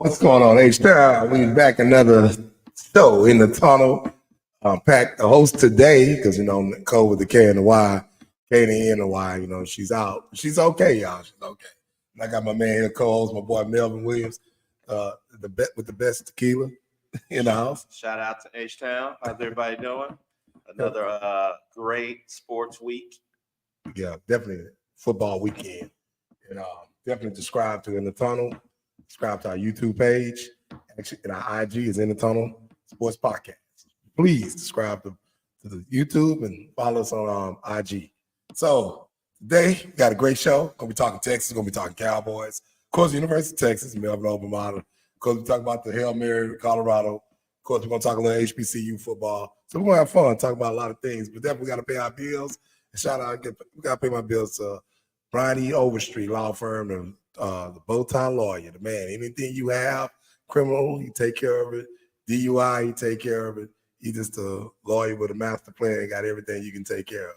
What's going on, H-Town? We back another show in the tunnel. Pack the host today, because Nicole with the K and the Y, K and the E and the Y, she's out. She's okay, y'all. She's okay. And I got my man here, co-host, my boy Melvin Williams, with the best tequila in the house. Shout out to H-Town. How's everybody doing? Another great sports week. Yeah, definitely football weekend. And definitely subscribe to In the Tunnel. Subscribe to our YouTube page. Actually, and our IG is In the Tunnel Sports Podcast. Please subscribe to the YouTube and follow us on IG. So today, we got a great show. Gonna be talking Texas, gonna be talking Cowboys. Of course, University of Texas, Melvin Obama. Of course, we talk about the Hail Mary, Colorado. Of course, we're gonna talk a little HBCU football. So we're gonna have fun, talk about a lot of things, but definitely gotta pay our bills. And shout out, we gotta pay my bills to Brian E. Overstreet Law Firm, the Bowtie Lawyer, the man. Anything you have, criminal, he take care of it. DUI, he take care of it. He just a lawyer with a master plan, got everything you can take care of.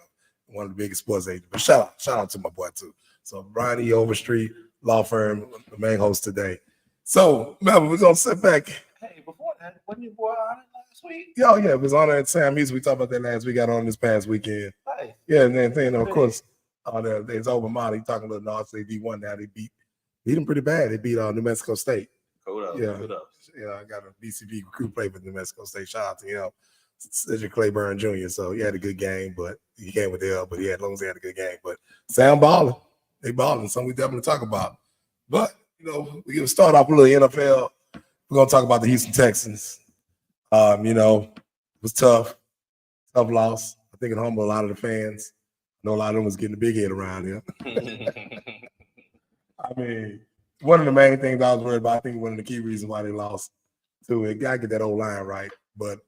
One of the biggest sports agents. But shout out to my boy too. So Brian E. Overstreet Law Firm, the main host today. So remember, we're gonna sit back. Hey, before that, wasn't your boy on it last week? Yeah, it was on at Sam Music. We talked about that last week. Got on this past weekend. Hey. Yeah, and then of course, there's Obama. He talking a little North. They D1 now. They beat them pretty bad. They beat New Mexico State. Hold up. Yeah, I got a BCB recruit play for New Mexico State. Shout out to him. Cedric Claiborne Jr. So he had a good game, but he came with the L. But as long as he had a good game. But Sam balling. They balling. Something we definitely talk about. But we're gonna start off with a little NFL. We're gonna talk about the Houston Texans. It was tough loss. I think it humbled a lot of the fans. I know a lot of them was getting the big head around here. I mean, one of the main things I was worried about, I think one of the key reasons why they lost too, it gotta get that O-line right. But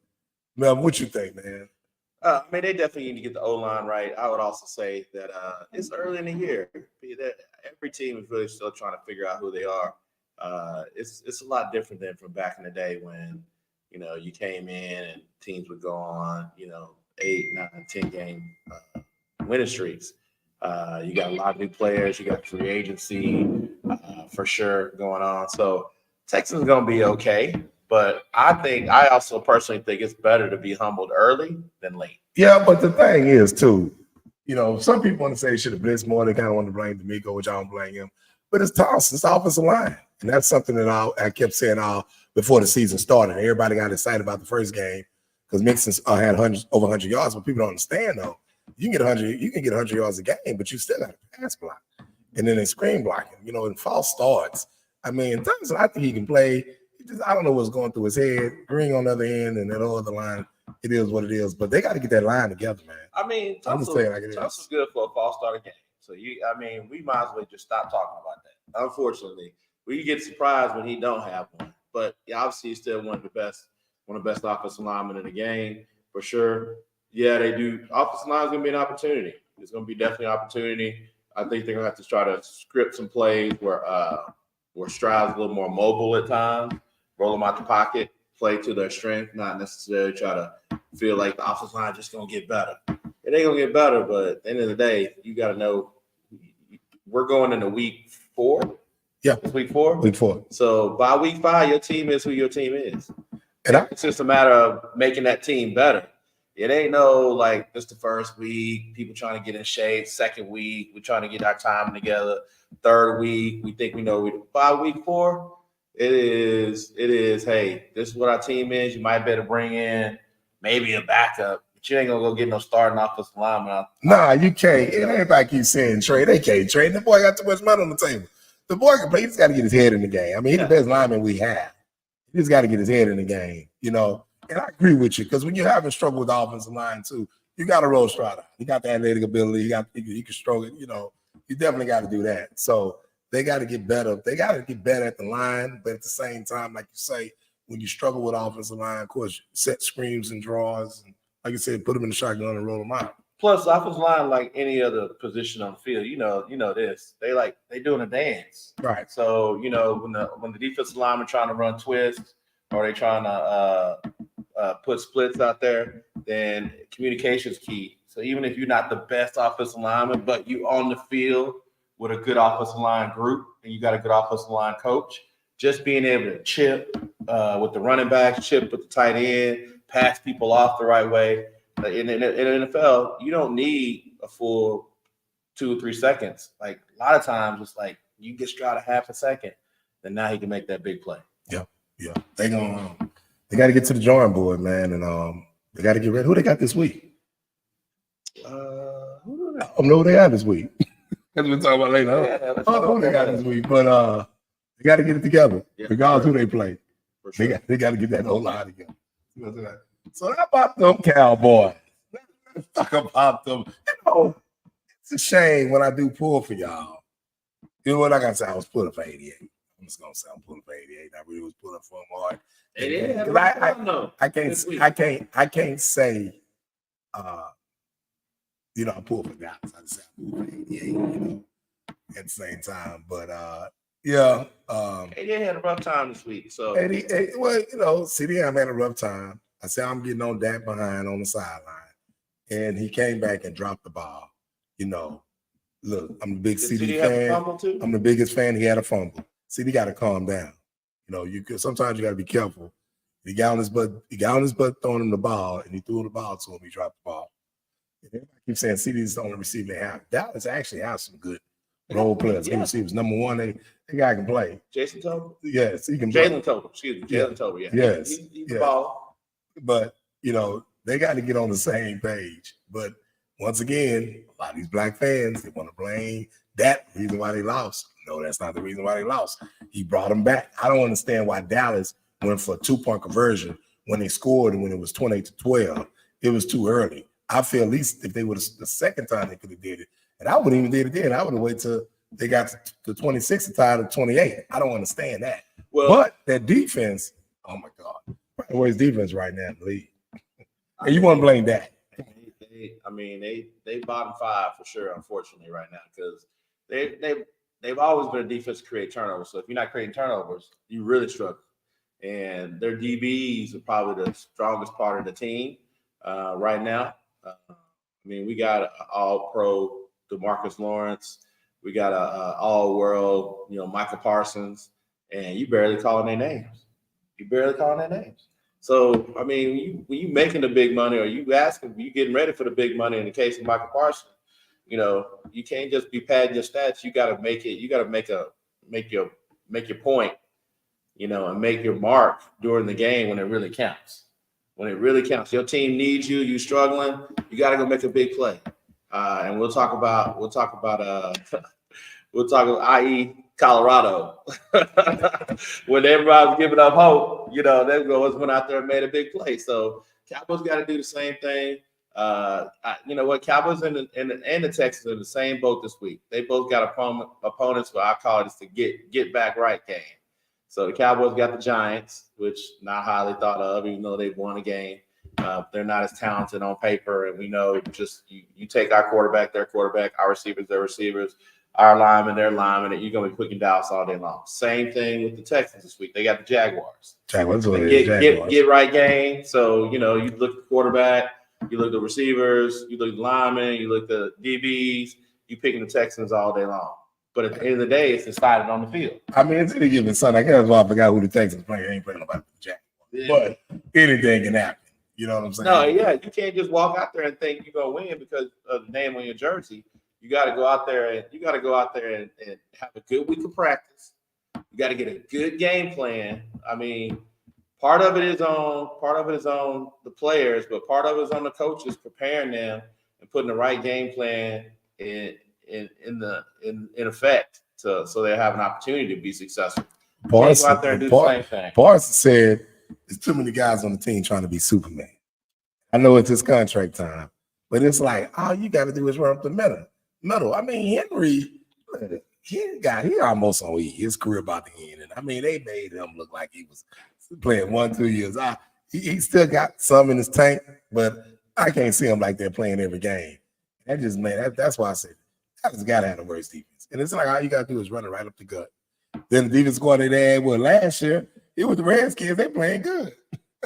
Mel, what you think, man? They definitely need to get the O-line right. I would also say that it's early in the year. Every team is really still trying to figure out who they are. It's a lot different than from back in the day when, you came in and teams would go on, 8, 9, 10 game winning streaks. You got a lot of new players. You got free agency for sure going on. So Texas is going to be okay. But I also personally think it's better to be humbled early than late. Yeah, but the thing is, too, some people want to say they should have blitzed more. They kind of want to blame D'Amico, which I don't blame him. But it's toss. It's the offensive line. And that's something that I kept saying before the season started. Everybody got excited about the first game because Mixon had over 100 yards. But people don't understand, though. You can get 100 yards a game, but you still got to pass block. And then they screen blocking, and false starts. I mean, Thompson, I think he can play. I don't know what's going through his head. Green on the other end and that other line, it is what it is. But they got to get that line together, man. I mean, Thompson's good for a false starter game. So we might as well just stop talking about that. Unfortunately, we get surprised when he don't have one. But obviously, he's still one of the best offensive linemen in the game for sure. Yeah, they do. Offensive line is going to be an opportunity. It's going to be definitely an opportunity. I think they're going to have to try to script some plays where Stroud's a little more mobile at times. Roll them out the pocket, play to their strength, not necessarily try to feel like the offensive line is just going to get better. It ain't going to get better, but at the end of the day, you got to know we're going into week 4. Yeah. It's week 4? Week 4. So by week 5, your team is who your team is. And it's just a matter of making that team better. It ain't this the first week, people trying to get in shape. Second week, we're trying to get our time together. Third week, we think we know. By week 4, it is, hey, this is what our team is. You might better bring in maybe a backup, but you ain't going to go get no starting offensive lineman. Nah, you can't. And everybody keeps saying trade. They can't trade. The boy got too much money on the table. The boy can play. He just got to get his head in the game. I mean, he's the best lineman we have. He just got to get his head in the game, And I agree with you because when you're having struggle with the offensive line too, you got to roll Stroud out. He got the athletic ability. He can struggle it. You definitely got to do that. So they got to get better. They got to get better at the line, but at the same time, like you say, when you struggle with offensive line, of course, set screens and draws, and like you said, put them in the shotgun and roll them out. Plus, offensive line, like any other position on the field, you know this. They doing a dance, right? So when the defensive lineman trying to run twists or they trying to put splits out there, then communication is key. So even if you're not the best offensive lineman, but you on the field with a good offensive line group and you got a good offensive line coach, just being able to chip with the running backs, chip with the tight end, pass people off the right way. In the NFL, you don't need a full 2 or 3 seconds. Like a lot of times, it's like you get Stroud a half a second, then now he can make that big play. Yeah. They got to get to the drawing board, man, and they got to get ready. Who they got this week? I don't know who they got this week. As we'll talk about later. Yeah, I don't know who they got this week, but they got to get it together, regardless who they play. For sure. They got to get that whole line together. So how about them Cowboys? Let's talk about them. It's a shame when I do pull for y'all. You know what I got to say? I was pulling for 88. I'm just gonna say I'm pulling for 88. I really was pulling for them hard. I can't say I pulled for Dallas. I just said I pulled for 88, at the same time. But 88 had a rough time this week. So 88, well, CDM had a rough time. I said I'm getting on Dak behind on the sideline. And he came back and dropped the ball. Look, I'm a big CD fan. I'm the biggest fan. He had a fumble. CD got to calm down. Sometimes you got to be careful. He got on his butt throwing him the ball, and he threw the ball to him. He dropped the ball. And everybody keeps saying CD is the only receiver they have. Dallas actually has some good role players, good receivers. Number one, the guy can play. Jason Tobin? Yes, he can play. Jalen Tobin, excuse me. Jalen Tobin, yeah. Yes. He's the ball. But, they got to get on the same page. But once again, a lot of these black fans, they want to blame that reason why they lost. No, that's not the reason why they lost. He brought them back. I don't understand why Dallas went for a 2-point conversion when they scored and when it was 28-12. It was too early. I feel at least if they would have the second time they could have did it, and I wouldn't even did it then. I would have waited till they got to 26 and tied to 28. I don't understand that. But that defense, oh my God, the worst defense right now in the league. And you want to blame that? They bottom 5 for sure, unfortunately, right now, because they've always been a defense to create turnovers. So if you're not creating turnovers, you really struggle. And their DBs are probably the strongest part of the team right now. We got an all-pro DeMarcus Lawrence. We got an all-world, Michael Parsons, and you barely calling their names. So, when you making the big money or you getting ready for the big money in the case of Michael Parsons, you can't just be padding your stats. You got to make it. You got to make your point, and make your mark during the game when it really counts. Your team needs you. You struggling. You got to go make a big play. And we'll talk about i.e. Colorado. When everybody's giving up hope, they went out there and made a big play. So Cowboys got to do the same thing. Cowboys and the Texans are in the same boat this week. They both got opponents, but I call it the get back right game. So the Cowboys got the Giants, which not highly thought of, even though they've won a game. They're not as talented on paper, and we know just you take our quarterback, their quarterback, our receivers, their receivers, our linemen, their linemen, and you're going to be picking Dallas all day long. Same thing with the Texans this week. They got the Jaguars. Jaguars. Get right game. So, you look at the quarterback, you look at the receivers, you look at the linemen, you look at the DBs, you picking the Texans all day long. But at the end of the day, it's decided on the field. It's any given Sunday. I guess why I forgot who the Texans play. They ain't playing nobody with the Jaguars. But anything can happen. You know what I'm saying? No, yeah. You can't just walk out there and think you're going to win because of the name on your jersey. You got to go out there and have a good week of practice. You got to get a good game plan. Part of it is on the players, but part of it is on the coaches preparing them and putting the right game plan in effect so they have an opportunity to be successful. Parsons go out there and do the same thing. Parsons said there's too many guys on the team trying to be Superman. I know it's his contract time, but it's like all you got to do is run up the middle. Henry, he almost on his career about to end. And they made him look like he was playing 1-2 years. He still got some in his tank, but I can't see him like they're playing every game. That's why I said that's got to have the worst defense. And it's like all you got to do is run it right up the gut. Then the defense coordinator they had last year, it was the Redskins. They playing good.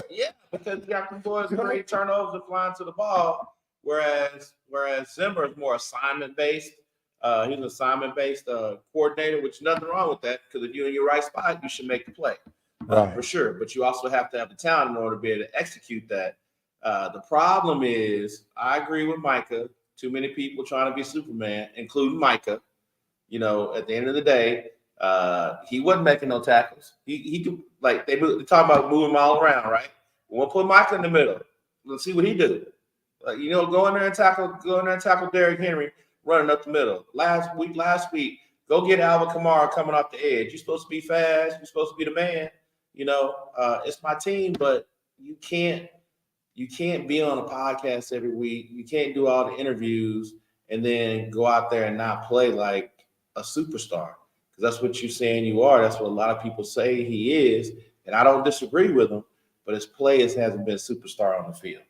Yeah, because you got the boys great turnovers and flying to the ball, whereas Zimmer is more assignment based. He's an assignment-based coordinator, which is nothing wrong with that, because if you're in your right spot, you should make the play. For sure. But you also have to have the talent in order to be able to execute that. The problem is, I agree with Micah. Too many people trying to be Superman, including Micah. You know, at the end of the day, he wasn't making no tackles. He could, like they talk about moving him all around, right? We'll put Micah in the middle. Let's see what he do. You know, go in there and tackle Derrick Henry running up the middle. Last week, go get Alvin Kamara coming off the edge. You're supposed to be fast. You're supposed to be the man. You know, it's my team, but you can't be on a podcast every week. You can't do all the interviews and then go out there and not play like a superstar, because that's what you're saying you are. That's what a lot of people say he is, and I don't disagree with him, but his play hasn't been superstar on the field.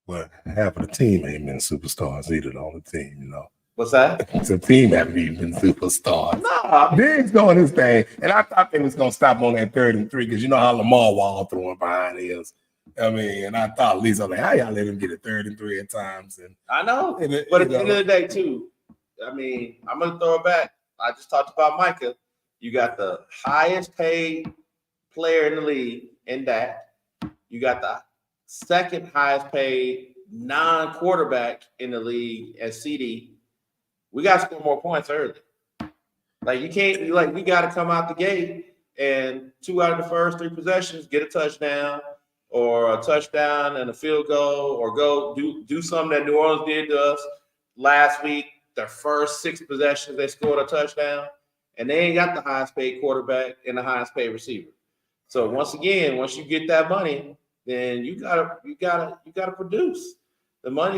Well, half of the team ain't been superstars either on the team, you know. What's that? The team haven't even been superstars. No, Diggs doing his thing, and I thought they was gonna stop on that 3rd and 3 because you know how Lamar wall throwing behind is. I mean, and I thought at least I'm like, how y'all let him get a 3rd and 3 at times? And I know, but at the end of the day, too, I mean, I'm gonna throw it back. I just talked about Micah. You got the highest paid player in the league in that. You got the second highest paid non-quarterback in the league at CD. We got to score more points early. Like you can't, we got to come out the gate and 2 out of the first 3 possessions get a touchdown, or a touchdown and a field goal, or go do something that New Orleans did to us last week. Their first 6 possessions, they scored a touchdown, and they ain't got the highest paid quarterback and the highest paid receiver. So once again, once you get that money, then you gotta produce. The money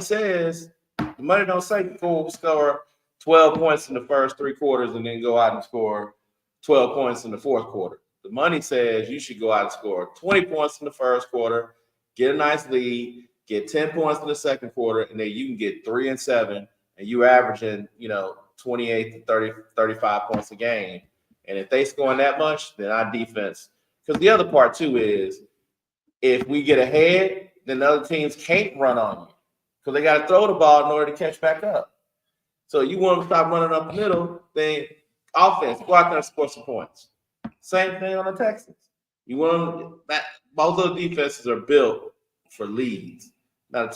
don't say people score 12 points in the first 3 quarters and then go out and score 12 points in the 4th quarter. The money says you should go out and score 20 points in the 1st quarter, get a nice lead, get 10 points in the 2nd quarter, and then you can get 3 and 7, and you averaging, 28 to 30, 35 points a game. And if they scoring that much, then our defense, because the other part too is if we get ahead, then the other teams can't run on you because they got to throw the ball in order to catch back up. So you want to stop running up the middle, then offense, go out there and score some points. Same thing on the Texans. You want that both of the defenses are built for leads. Now the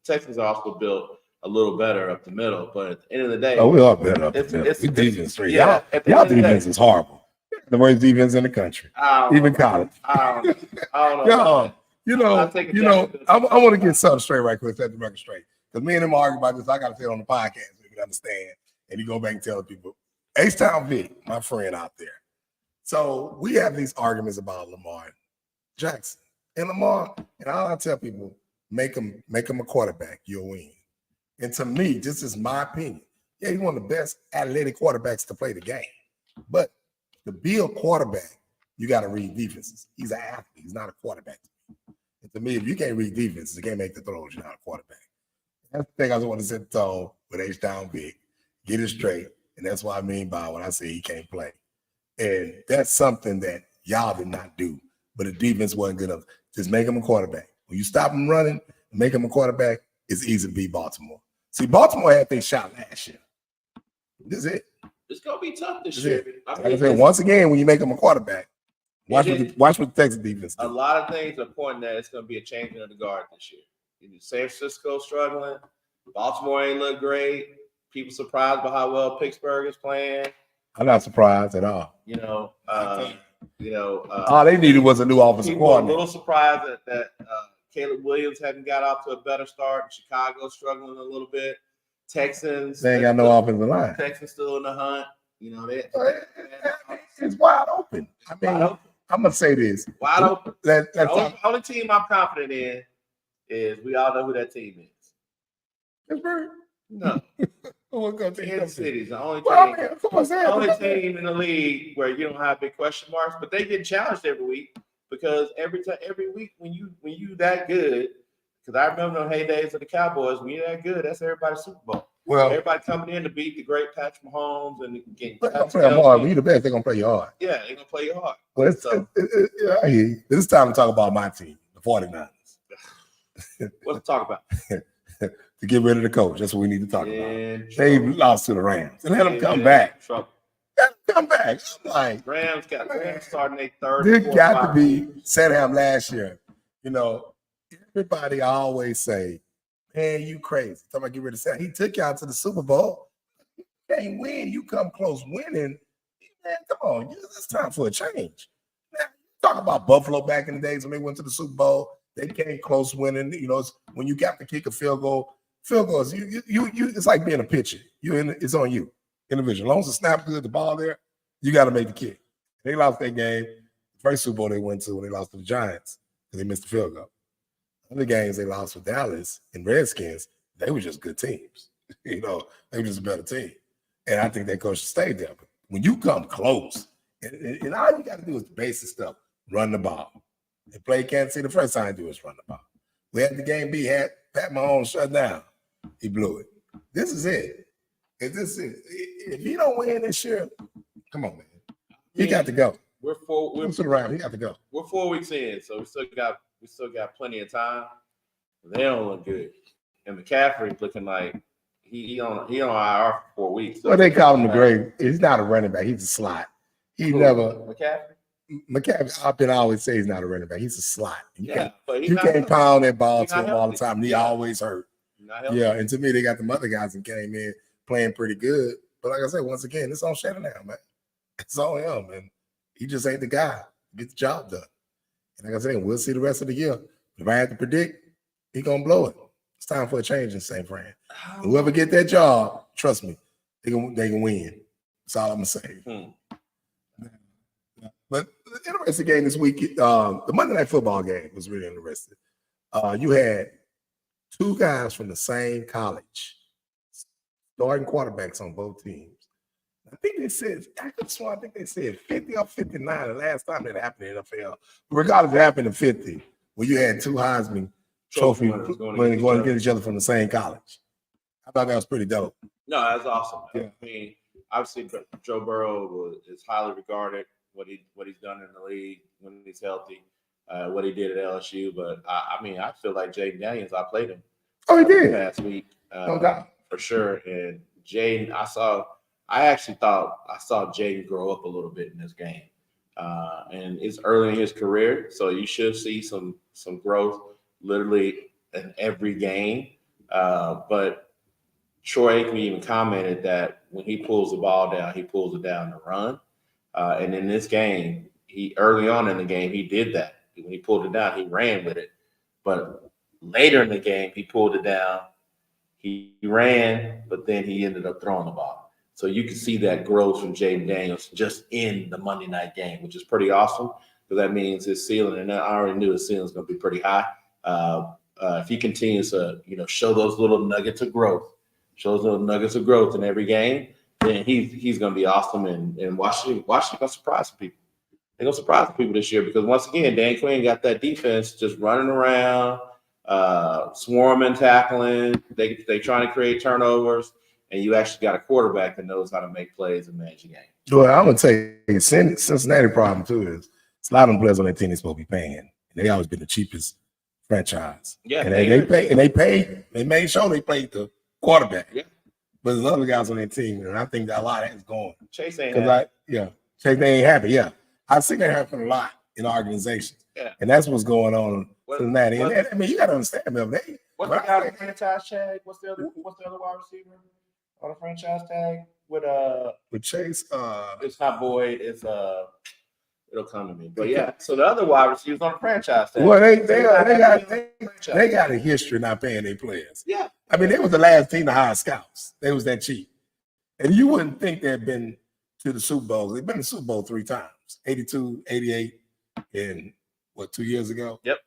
Texans are also built a little better up the middle, but at the end of the day, we are better up the middle. We defense straight. Yeah, y'all defense is horrible. The worst defense in the country, even college. I don't know. I want to get something straight right quick. Set the record straight, because me and him argue about this. I got to say it on the podcast so you can understand, and you go back and tell people. H-Town Vic, my friend out there. So we have these arguments about Lamar Jackson and Lamar, and all I tell people, make him a quarterback, you'll win. And to me, this is my opinion. Yeah, he's one of the best athletic quarterbacks to play the game. But to be a quarterback, you got to read defenses. He's an athlete. He's not a quarterback. And to me, if you can't read defenses, you can't make the throws, you're not a quarterback. That's the thing I just want to set the tone with H-Town Vic. Get it straight. And that's what I mean by when I say he can't play. And that's something that y'all did not do. But the defense wasn't good enough. Just make him a quarterback. When you stop him running and make him a quarterback, it's easy to beat Baltimore. See, Baltimore had their shot last year. This is it. It's gonna be tough this year. Like I said, once again, when you make him a quarterback, watch what the Texas defense do. A lot of things are pointing that it's gonna be a changing of the guard this year. San Francisco struggling, Baltimore ain't look great. People surprised by how well Pittsburgh is playing. I'm not surprised at all. All they needed was a new offensive coordinator. A little surprised that Caleb Williams hadn't got off to a better start. Chicago struggling a little bit. Texans. They ain't got no offensive line. Texans still in the hunt. It's wide open. I mean, I'm gonna say this. Wide open. The only team I'm confident in is we all know who that team is. Pittsburgh? No. Kansas City is the only team in the league where you don't have big question marks, but they get challenged every week because every week when you that good, because I remember the heydays of the Cowboys, when you're that good, that's everybody's Super Bowl. Well, everybody coming in to beat the great Patrick Mahomes and getting. They're gonna play hard. When you the best, they're gonna play you hard. Yeah, they're gonna play you hard. Well, I hear you. This is time to talk about my team, the 49ers. What to talk about? to get rid of the coach. That's what we need to talk about. In They trouble. lost to the Rams and let them come In back. trouble. Let them come back. I'm like, Rams starting their third. this fourth, got to five be years. Sanham last year. You know, everybody always say, man, you crazy. Talking about get rid of Sanham. He took y'all to the Super Bowl. You can't win. You come close winning. Man, come on. It's time for a change. Now, talk about Buffalo back in the days when they went to the Super Bowl. They came close winning. You know, it's when you got to kick a field goal. Field goals, you it's like being a pitcher. It's on you, individual. As long as the snap good, the ball there, you got to make the kick. They lost that game. The first Super Bowl they went to when they lost to the Giants because they missed the field goal. Other games they lost with Dallas and Redskins, they were just good teams. You know, they were just a better team. And I think that coach should stay there. But when you come close, and all you got to do is the basic stuff, run the ball. They played Kansas City, the first time they do is run the ball. We had the game B, had Pat Mahomes shut down. He blew it. This is it. If he don't win this year, come on, man. He got to go. We're 4 around. He got to go. We're 4 weeks in, so we still got plenty of time. They don't look good, and McCaffrey's looking like he on IR for 4 weeks. So Well, they call him the grave. He's not a running back. He's a slot. He never. McCaffrey. I've been always say he's not a running back. He's a slot. You can't pound that ball to him all the time. He always hurt. Yeah, and to me, they got the other guys that came in playing pretty good. But like I said, once again, it's on Shanahan, man. It's on him, and he just ain't the guy. Get the job done. And like I said, we'll see the rest of the year. If I had to predict, he's gonna blow it. It's time for a change in St. Fran. Whoever get that job, trust me, they can win. That's all I'm gonna say. But the interesting game this week, the Monday Night Football game was really interesting. You had two guys from the same college starting quarterbacks on both teams. I think they said, I think they said 50 or 59 the last time that happened in the NFL. Regardless, it happened in 50, where you had two Heisman Trophy winners going against each other from the same college. I thought that was pretty dope. No, that's awesome. Yeah. I mean, obviously, Joe Burrow is highly regarded. What he's done in the league when he's healthy, what he did at LSU. But I mean, I feel like Jaden Daniels. I played him. Oh, he did last week, no doubt, for sure. And Jaden, I actually thought I saw Jaden grow up a little bit in this game, and it's early in his career, so you should see some growth literally in every game. But Troy Aikman even commented that when he pulls the ball down, he pulls it down to run. And in this game, early on in the game, he did that. When he pulled it down, he ran with it. But later in the game, he pulled it down. He ran, but then he ended up throwing the ball. So you can see that growth from Jaden Daniels just in the Monday night game, which is pretty awesome because that means his ceiling, and I already knew his ceiling is going to be pretty high. If he continues to, show those little nuggets of growth, in every game, then he's going to be awesome. And Washington going to surprise some people. They're going to surprise people this year because, once again, Dan Quinn got that defense just running around, swarming, tackling. They trying to create turnovers, and you actually got a quarterback that knows how to make plays and manage the game. Well, I'm going to tell you, Cincinnati problem, too, is a lot of them players on that team they're supposed to be paying. They always been the cheapest franchise. Yeah. And they made sure they played the quarterback. Yeah. But there's other guys on that team, and I think that a lot of that is going. Chase ain't happy. Chase ain't happy. Yeah, I've seen that happen a lot in organizations. Yeah, and that's what's going on in Cincinnati. And I mean, you got to understand, man. What's the guy on the franchise tag? What's the other wide receiver on the franchise tag with Chase? It's not Boyd. It's it'll come to me. But yeah, so the other wide receivers on the franchise tag. Well, they got a history not paying their players. Yeah. I mean, they was the last team to hire scouts. They was that cheap. And you wouldn't think they'd been to the Super Bowl. They've been to the Super Bowl 3 times, 82, 88, and 2 years ago? Yep.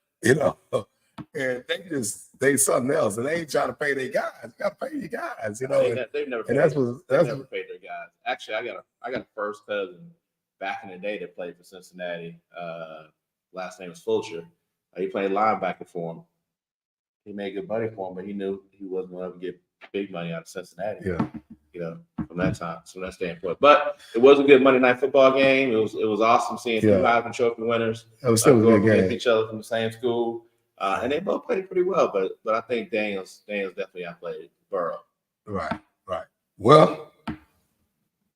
And they something else. And they ain't trying to pay their guys. You got to pay your guys, They've never paid their guys. Actually, I got a first cousin back in the day that played for Cincinnati. Last name was Fulcher. He played linebacker for him. He made good money for him, but he knew he wasn't going to ever get big money out of Cincinnati. Yeah. From that standpoint. But it was a good Monday Night Football game. It was awesome seeing two Heisman Trophy winners that was still a good game. Each other from the same school. And they both played pretty well, but I think Daniels definitely outplayed Burrow. Right. Well,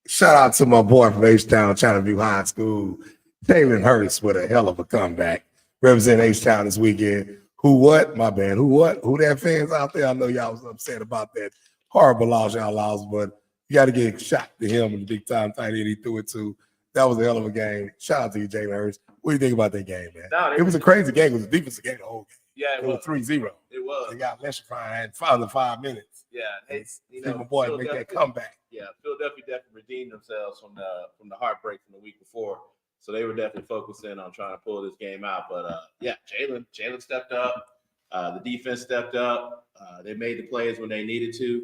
shout out to my boy from H-Town, Channel High School, Jalen Hurts with a hell of a comeback. Represent H-Town this weekend. Who what? My bad. Who what? Who that fans out there? I know y'all was upset about that horrible loss y'all lost, but you got to get shot to him and the big time tight end he threw it to. That was a hell of a game. Shout out to you, Jalen Hurts. What do you think about that game, man? It was a crazy game. It was a defensive game the whole game. Yeah, it was 3-0. It was. They got electrifying in 5 minutes. Yeah, it's my boy make that comeback. Yeah, Philadelphia definitely redeemed themselves from the heartbreak from the week before. So they were definitely focusing on trying to pull this game out. But yeah, Jalen stepped up. The defense stepped up. They made the plays when they needed to,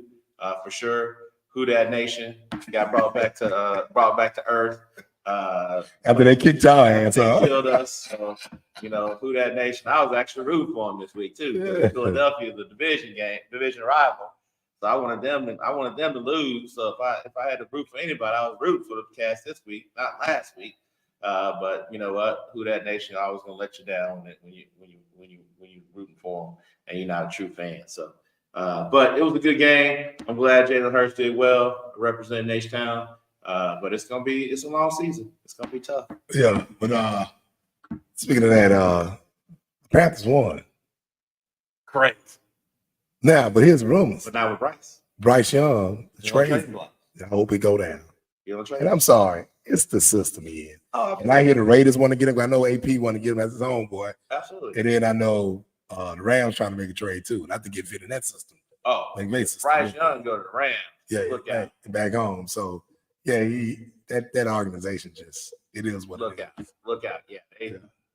for sure. Who Dat Nation got brought back to earth. After they kicked our ass off, killed us. So, Who Dat Nation. I was actually rooting for them this week too. Yeah. Philadelphia is a division rival. So I wanted them to lose. So if I had to root for anybody, I was rooting for the Cats this week, not last week. But you know what? Who Dat Nation always gonna let you down when you rooting for them and you're not a true fan. So, but it was a good game. I'm glad Jalen Hurts did well representing H-Town. But it's a long season. It's gonna be tough. Yeah, but speaking of that, the Panthers won. Correct. Now, but here's the rumors. But now with Bryce Young, the trade. I hope it go down. And I'm sorry, it's the system he in. Oh, and I hear the Raiders want to get him. I know AP want to get him as his own boy. Absolutely. And then I know the Rams trying to make a trade too, not to get fit in that system. Oh, Bryce Young go to the Rams. Yeah, back home. So yeah, that organization just it is what look it out. Look out. Yeah.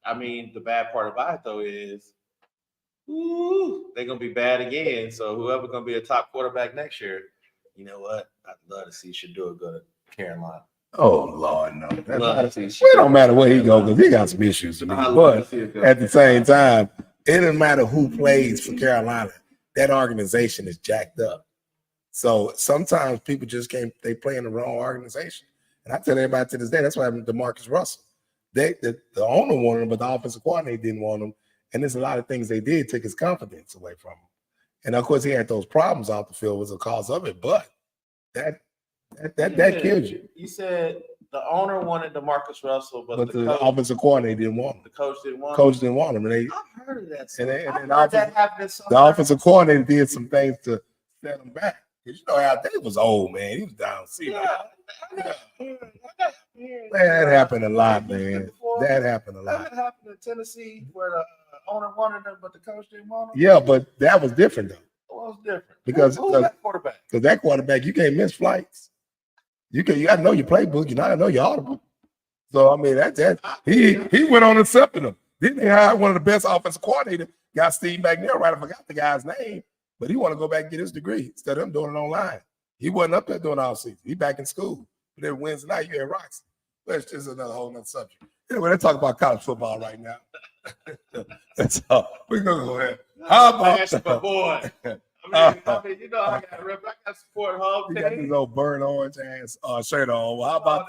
I mean, the bad part about it though is they're gonna be bad again. So whoever's gonna be a top quarterback next year, you know what? I'd love to see Shador go to Carolina. Oh Lord, no. It don't matter where he goes because he got some issues to me. But at the same time, it doesn't matter who plays for Carolina. That organization is jacked up. So sometimes people just can't. They play in the wrong organization. And I tell everybody to this day, that's why happened to Marcus Russell. The owner wanted him, but the offensive coordinator didn't want him. And there's a lot of things they did take his confidence away from him. And of course, he had those problems off the field was a cause of it. But that kills you. You said the owner wanted DeMarcus Russell, but the offensive coordinator didn't want him. The coach didn't want him. Coach didn't want him. And I've heard of that. The offensive coordinator did some things to set him back. Because you know how Dave was old, man. He was down. That happened a lot, man. That happened a lot. That happened in Tennessee where the owner wanted him, but the coach didn't want him. Yeah, but that was different though. What was different? Because who's that quarterback? Because that quarterback, you can't miss flights. You got to know your playbook. You got to know your audible. So I mean, he went on accepting them. Then they hired one of the best offensive coordinators. Got Steve McNair. Right, I forgot the guy's name, but he want to go back and get his degree instead of him doing it online. He wasn't up there doing all season. He back in school. But then Wednesday night, you at Roxy. That's just another whole nother subject. Anyway, let's talk about college football right now. That's all. We're gonna go ahead. How about my boy? I mean, you know, I got support home. You got this old burnt orange ass shirt on. Well, how about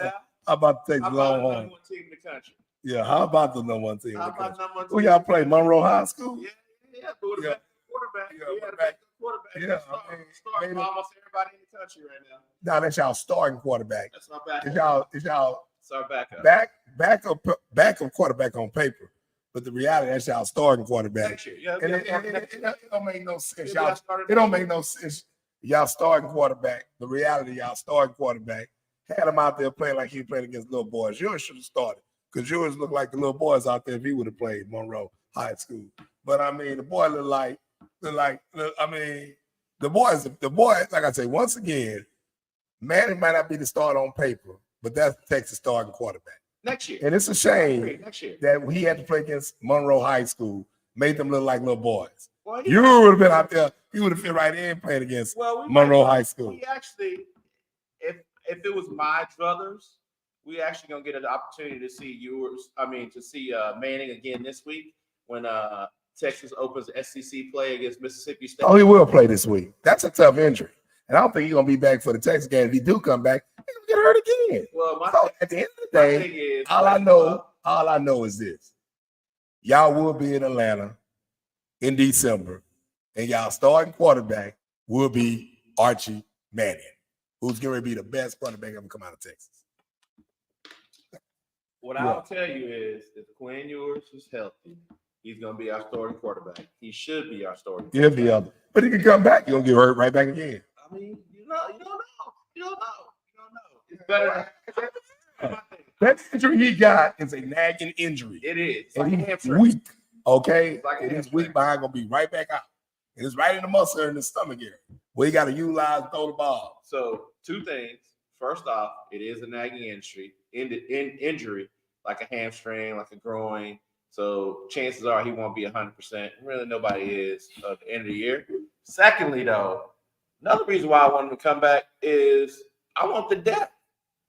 the Texas Longhorns? Number one team in the country. Yeah, how about the number one team in the How country? about Who y'all play? Monroe High School? Yeah. Quarterback. Quarterback. Yeah, starting almost everybody in the country right now. No, that's y'all starting quarterback. That's not backup. It's y'all our backup. Backup quarterback on paper. But the reality, that's y'all starting quarterback. Next year. Yeah, and it don't make no sense. It don't make no sense. Y'all starting quarterback. The reality, y'all starting quarterback. Had him out there playing like he was playing against little boys. Yours should have started. Because yours looked like the little boys out there if he would have played Monroe High School. But I mean, the boy the boys, like I say, once again, Manny might not be the start on paper, but that's Texas starting quarterback. Next year. And it's a shame that he had to play against Monroe High School, made them look like little boys. Well, you would have been out there, you would have fit right in playing against Monroe High School. We actually, if it was my brothers, we actually gonna get an opportunity to see Manning again this week when Texas opens SEC play against Mississippi State. Oh, he will play this week. That's a tough injury. And I don't think he's going to be back for the Texas game. If he do come back, he's going to get hurt again. Well, at the end of the day, all I know is this. Y'all will be in Atlanta in December, and y'all starting quarterback will be Archie Manning, who's going to be the best quarterback ever come out of Texas. What I'll tell you is, if Quinn Ewers is healthy, he's going to be our starting quarterback. He should be our starting quarterback. He'll be up. But he can come back. You're going to get hurt right back again. I mean, you don't know. It's better than that injury he got is a nagging injury. It is. It's and like he's weak. Okay? Like and he's weak behind going to be right back out. And it's right in the muscle in the stomach area. Where you got to utilize and throw the ball. So, two things. First off, it is a nagging injury, like a hamstring, like a groin. So chances are he won't be 100%. Really, nobody is at the end of the year. Secondly, though, another reason why I want him to come back is I want the depth.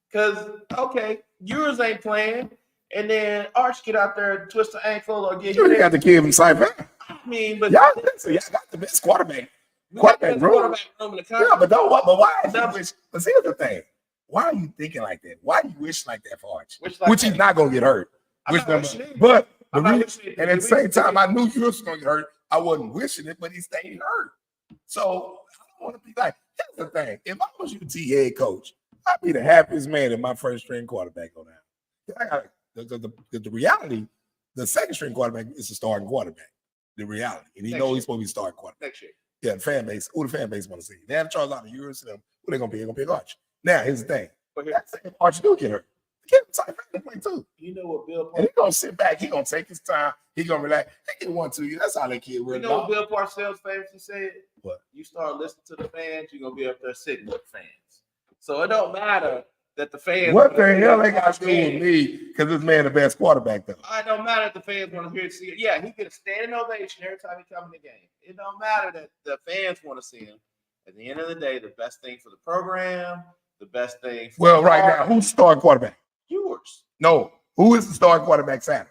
Because, okay, yours ain't playing, and then Arch get out there and twist the ankle or get you got the kid from Cypher. I mean, but y'all got the best quarterback. Quarterback room. Yeah, but don't what? But why? But here's the thing. Why are you thinking like that? Why do you wish like that for Arch? Which he's not gonna get hurt. But at the same time, I knew you was gonna get hurt. I wasn't wishing it, but he stayed hurt. So I don't want to be like. Here's the thing: if I was UT head coach, I'd be the happiest man if my first string quarterback go down. The reality, the second string quarterback is the starting quarterback. The reality, and he knows he's supposed to be starting quarterback next year. Yeah, the fan base. Who the fan base want to see? They have Charles out of years to them. Who they gonna be? They're gonna pick Arch. Now here's the thing. If Arch do get hurt, the kid can play too. You know what Bill? And he gonna sit back. He gonna take his time. He gonna relax. They get 1 2 years. That's how that kid will. You know what Bill Parcells famously said? What? You start listening to the fans, you're gonna be up there sitting with fans. So it don't matter that the fans. What the hell they got to do with me? Because this man the best quarterback though. It don't matter if the fans want to hear see it. Yeah, he get a standing ovation every time he come in the game. It don't matter that the fans want to see him. At the end of the day, the best thing for the program, the best thing. For right now, who's the starting quarterback? Ewers. No, who is the starting quarterback Saturday?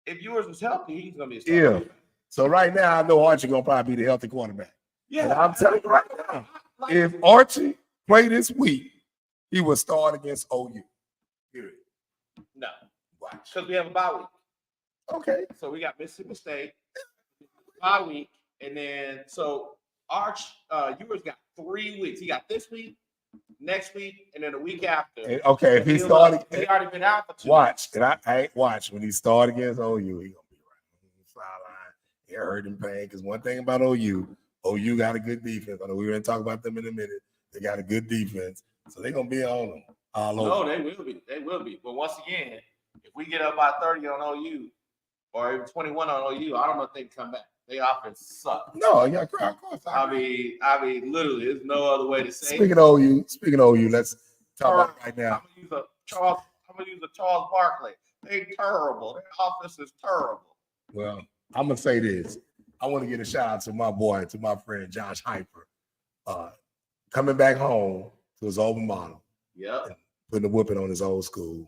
If Ewers was healthy, he's gonna be a starting quarterback. So right now, I know Archie gonna probably be the healthy quarterback. Yeah, and I'm telling you right now, if Archie play this week, he will start against OU. Period. No, watch because we have a bye week. Okay, so we got Mississippi State bye week, and then so Arch Ewers got 3 weeks. He got this week, next week, and then the week after. And, okay, if he started, he already been out for 2 weeks. And I watch when he start against OU, he gonna be right on the sideline. He hurt in pain because one thing about OU got a good defense. I know we're gonna talk about them in a minute. They got a good defense, so they're gonna be on them all over. No, they will be. They will be. But once again, if we get up by 30 on OU or even 21 on OU, I don't know if they can come back. Their offense sucks. No, yeah, of course. I mean, literally, there's no other way to say. Speaking of OU, let's talk about it right now. I'm gonna use a Charles Barkley. They're terrible. Their offense is terrible. Well, I'm gonna say this. I want to give a shout out to my boy, to my friend Josh Hyper, coming back home to his alma mater. Yeah, putting a whooping on his old school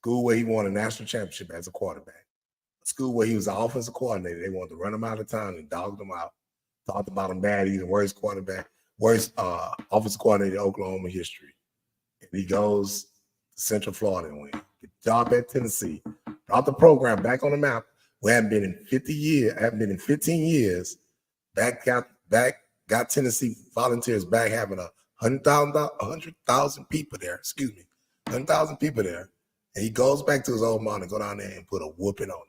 where he won a national championship as a quarterback. School where he was the offensive coordinator. They wanted to run him out of town and dogged him out. Talked about him bad. He's the worst offensive coordinator in Oklahoma history. And he goes to Central Florida and wins. Get the job at Tennessee. Brought the program back on the map. We haven't been in 15 years. Got Tennessee Volunteers back having 100,000 people there. 100,000 people there. And he goes back to his old mom and go down there and put a whooping on them.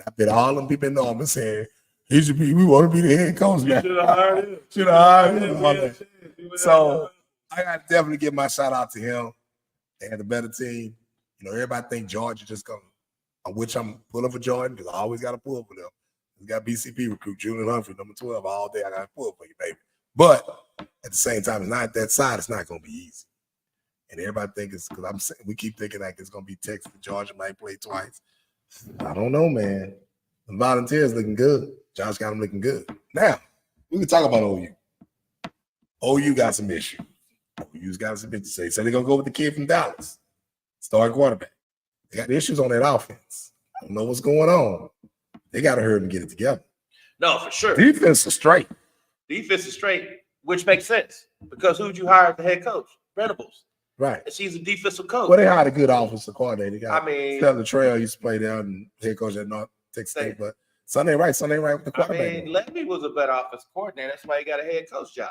I bet all them people know him and saying we want to be the head coach now. Should have hired him. So I got to definitely give my shout out to him. They had a better team. You know, everybody think Georgia just going, which I'm pulling for Jordan because I always got to pull for them. We got BCP recruit Julian Humphrey, number 12, all day. I got to pull for you, baby. But at the same time, it's not that side. It's not going to be easy. And everybody think it's because we keep thinking like it's going to be Texas. Georgia might play twice. I don't know, man. The Volunteers looking good. Josh got them looking good. Now, we can talk about OU. OU got some issues. OU's got some issues. They said they're going to go with the kid from Dallas, starting quarterback. They got issues on that offense. I don't know what's going on. They got to hurry and get it together. No, for sure. Defense is straight. Which makes sense because who'd you hire as the head coach? Venables. Right. And she's a defensive coach. Well, they hired a good offensive coordinator. I mean, Stella Trail used to play there and head coach at North Texas State, but Something ain't right. Something ain't right with the I quarterback. mean, Levy was a better offensive coordinator. That's why he got a head coach job.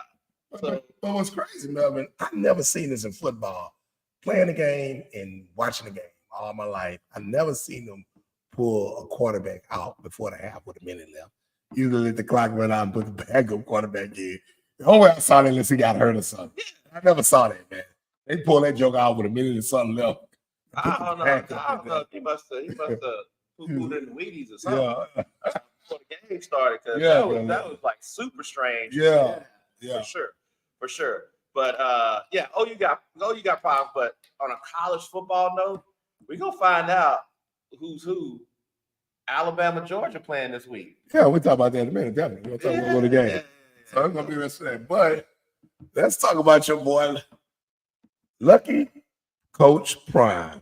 But what's crazy, Melvin, I've never seen this in football. Playing the game and watching the game all my life, I've never seen them pull a quarterback out before the half with a minute left. Usually let the clock run out and put the backup quarterback in. The only way I saw that unless he got hurt or something. I never saw that, man. They pull that joke out with a minute and something left. I don't know. He must have poo-pooed in the Wheaties or something. Yeah. Before the game started, because that was like super strange. Yeah. For sure. But you got problems. But on a college football note, we're gonna find out who's who. Alabama, Georgia playing this week. Yeah, we'll talk about that in a minute. Definitely. We'll talk about the game. So it's gonna be the rest of that. But let's talk about your boy, Lucky Coach Prime.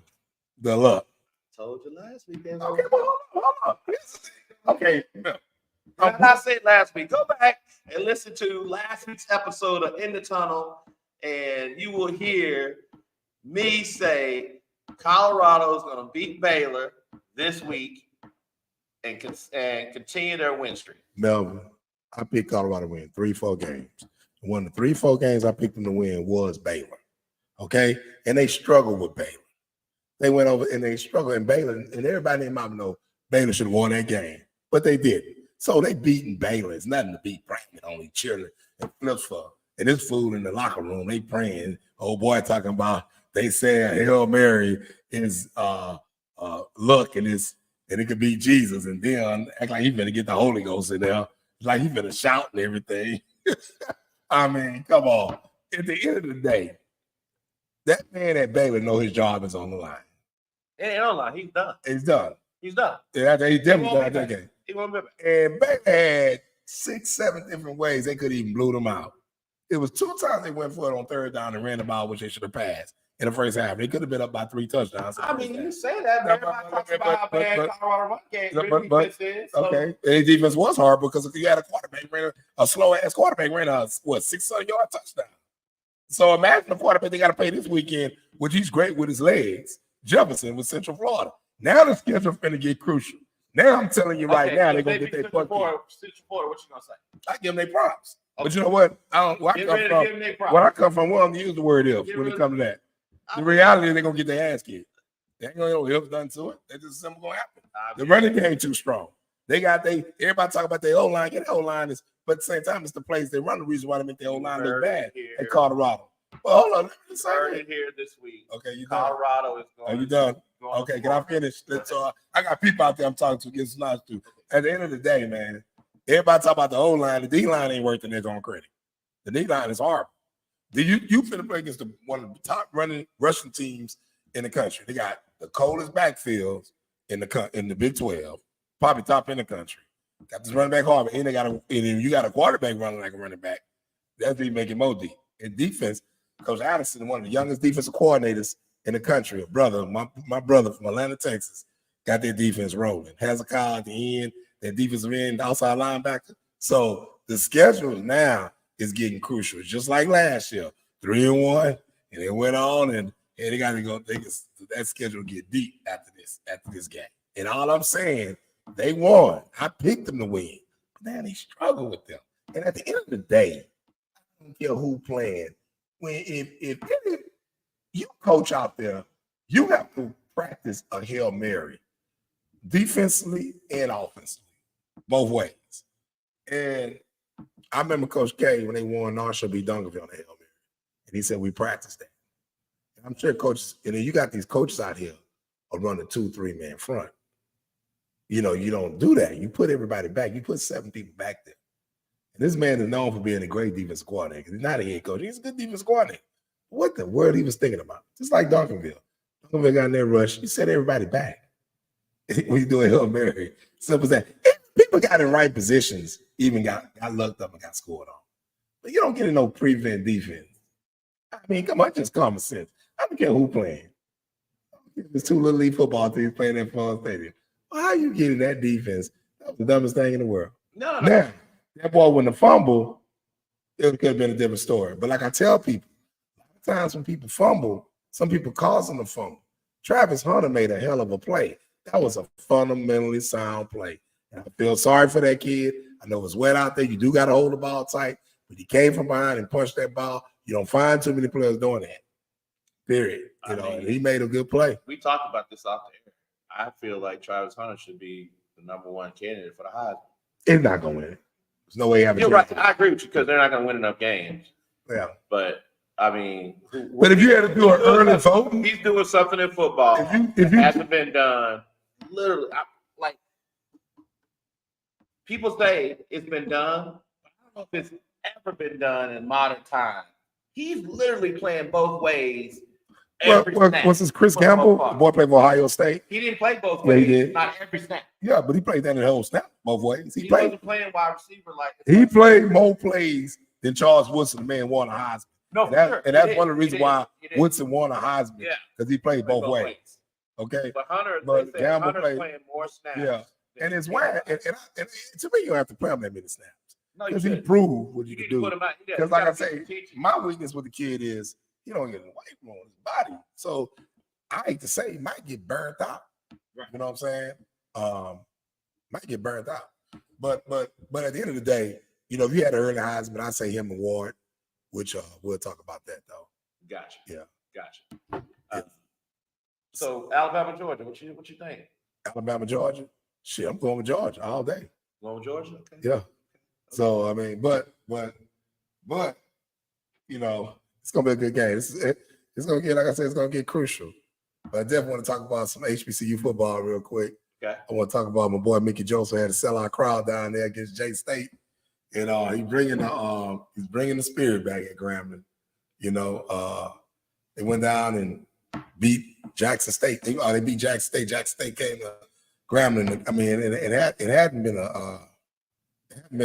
The luck. Told you last week. Okay, well, hold on. Okay. I said last week. Go back and listen to last week's episode of In the Tunnel, and you will hear me say Colorado is going to beat Baylor this week and continue their win streak. Melvin, I picked Colorado to win 3-4 games. One of the 3-4 games I picked them to win was Baylor. Okay? And they struggled with Baylor. They went over and they struggled, and Baylor, and everybody in my know Baylor should have won that game, but they didn't. So they beating Baylor. It's nothing to beat praying, only cheering and flips for. And this fool in the locker room, they praying. Old boy talking about, they say Hail Mary is luck and it could be Jesus. And then act like he finna get the Holy Ghost in there. Like he finna shout and everything. I mean, come on. At the end of the day, that man at Baylor know his job is on the line. It ain't on the line. He's done. He's done. He's done. Yeah, he definitely done that game. He won't be back. And Baylor had 6-7 different ways they could even blew them out. It was 2 times they went for it on third down and ran the ball, which they should have passed in the first half. They could have been up by 3 touchdowns. I mean, you say that, but everybody talks about how bad Colorado run game defense is. Okay, their defense was hard because you had a quarterback ran a slow-ass quarterback ran a 600-yard touchdown. So imagine the quarterback they got to play this weekend, which he's great with his legs, Jefferson with Central Florida. Now the schedule's going to get crucial. Now I'm telling you right now, they're going to get their butt kicked. Central Florida, what you going to say? I give them their props. Okay. But you know what? Where I come from, we don't use the word if when it comes to that. The reality is they're going to get their ass kicked. They ain't going to know if done to it. That's just simple going to happen. The running game too strong. Everybody talk about their O-line. Get the O-line is, but at the same time, it's the plays they run. The reason why they make their O-line look bad at Colorado. Well, hold on. Heard it here this week. Okay, you done? Colorado is going. Are you done? Okay, can I finish? I got people out there I'm talking to, getting snotty to. At the end of the day, man, everybody talk about the O-line. The D-line ain't worth their own credit. The D-line is horrible. You finna play against one of the top rushing teams in the country. They got the coldest backfields in the Big 12, probably top in the country. Got this running back Harvard, and you got a quarterback running like a running back. That's be making more deep. In defense, Coach Addison, one of the youngest defensive coordinators in the country, my brother from Atlanta, Texas, got their defense rolling. Hezekiah at the end, their defensive end, outside linebacker. So the schedule now is getting crucial. It's just like last year, 3-1, and it went on, and they got to go. That schedule get deep after this game. And all I'm saying, they won. I picked them to win, but now they struggle with them. And at the end of the day, I don't care who playing. If you coach out there, you have to practice a Hail Mary, defensively and offensively, both ways. And I remember Coach K when they won Marshall B. Duncanville on the Hail Mary, and he said we practiced that. And I'm sure coaches, and then you got these coaches out here who run a 2-3 man front. You don't do that. You put everybody back. You put 7 people back there. And this man is known for being a great defensive coordinator. He's not a head coach. He's a good defensive coordinator. What the world he was thinking about? Just like Duncanville. Duncanville got in their rush. He set everybody back. When you do a Hail Mary, simple as that. People got in right positions, even got lucked up and got scored on. But you don't get in no prevent defense. I mean, come on, just common sense. I don't care who playing. There's 2 little league football teams playing at Fun Stadium. Well, how you getting that defense? That was the dumbest thing in the world. No. Now, that ball when the fumble, it could have been a different story. But like I tell people, a lot of times when people fumble, some people cause them to fumble. Travis Hunter made a hell of a play. That was a fundamentally sound play. And I feel sorry for that kid. I know it's wet out there. You do got to hold the ball tight, but he came from behind and punched that ball. You don't find too many players doing that. Period. And he made a good play. We talked about this off the air. I feel like Travis Hunter should be the number one candidate for the Heisman. He's not going to win it. There's no way having. You're right. I agree with you because they're not going to win enough games. Yeah. But I mean, but if you had to do an early vote, he's doing something in football that hasn't been done. Literally, like people say it's been done. But I don't know if it's ever been done in modern time. He's literally playing both ways. What's his Chris Gamble? The boy played for Ohio State. He didn't play both ways. He did. Not every snap. Yeah, but he played that in the whole snap both ways. He wasn't playing wide receiver like he played more plays than Charles Woodson, the man won a Heisman. No, and that's one of the reasons why Woodson won a Heisman. Yeah, because he played both ways. Okay, but Hunter's Gamble played playing more snaps. Yeah, and it's why. And to me, you don't have to play him that many snaps. No, because he proved what you could do. Because like I say, my weakness with the kid is he don't get weight on his body. So I hate to say he might get burnt out. Right. You know what I'm saying? Might get burnt out. But at the end of the day, you know, if you had an early Heisman, I'd say him and Ward, which we'll talk about that though. Gotcha. Yeah. Gotcha. So Alabama, Georgia, what you think? Alabama, Georgia? Shit, I'm going with Georgia all day. Going with Georgia? Okay. Yeah. So I mean, but you know, it's gonna be a good game. It's gonna get, like I said, it's gonna get crucial. But I definitely want to talk about some HBCU football real quick. Okay. I want to talk about my boy Mickey Joseph had a sellout crowd down there against J State, and he's bringing the spirit back at Grambling. You know, they went down and beat Jackson State. They beat Jackson State. Jackson State came to Grambling. I mean, it hadn't been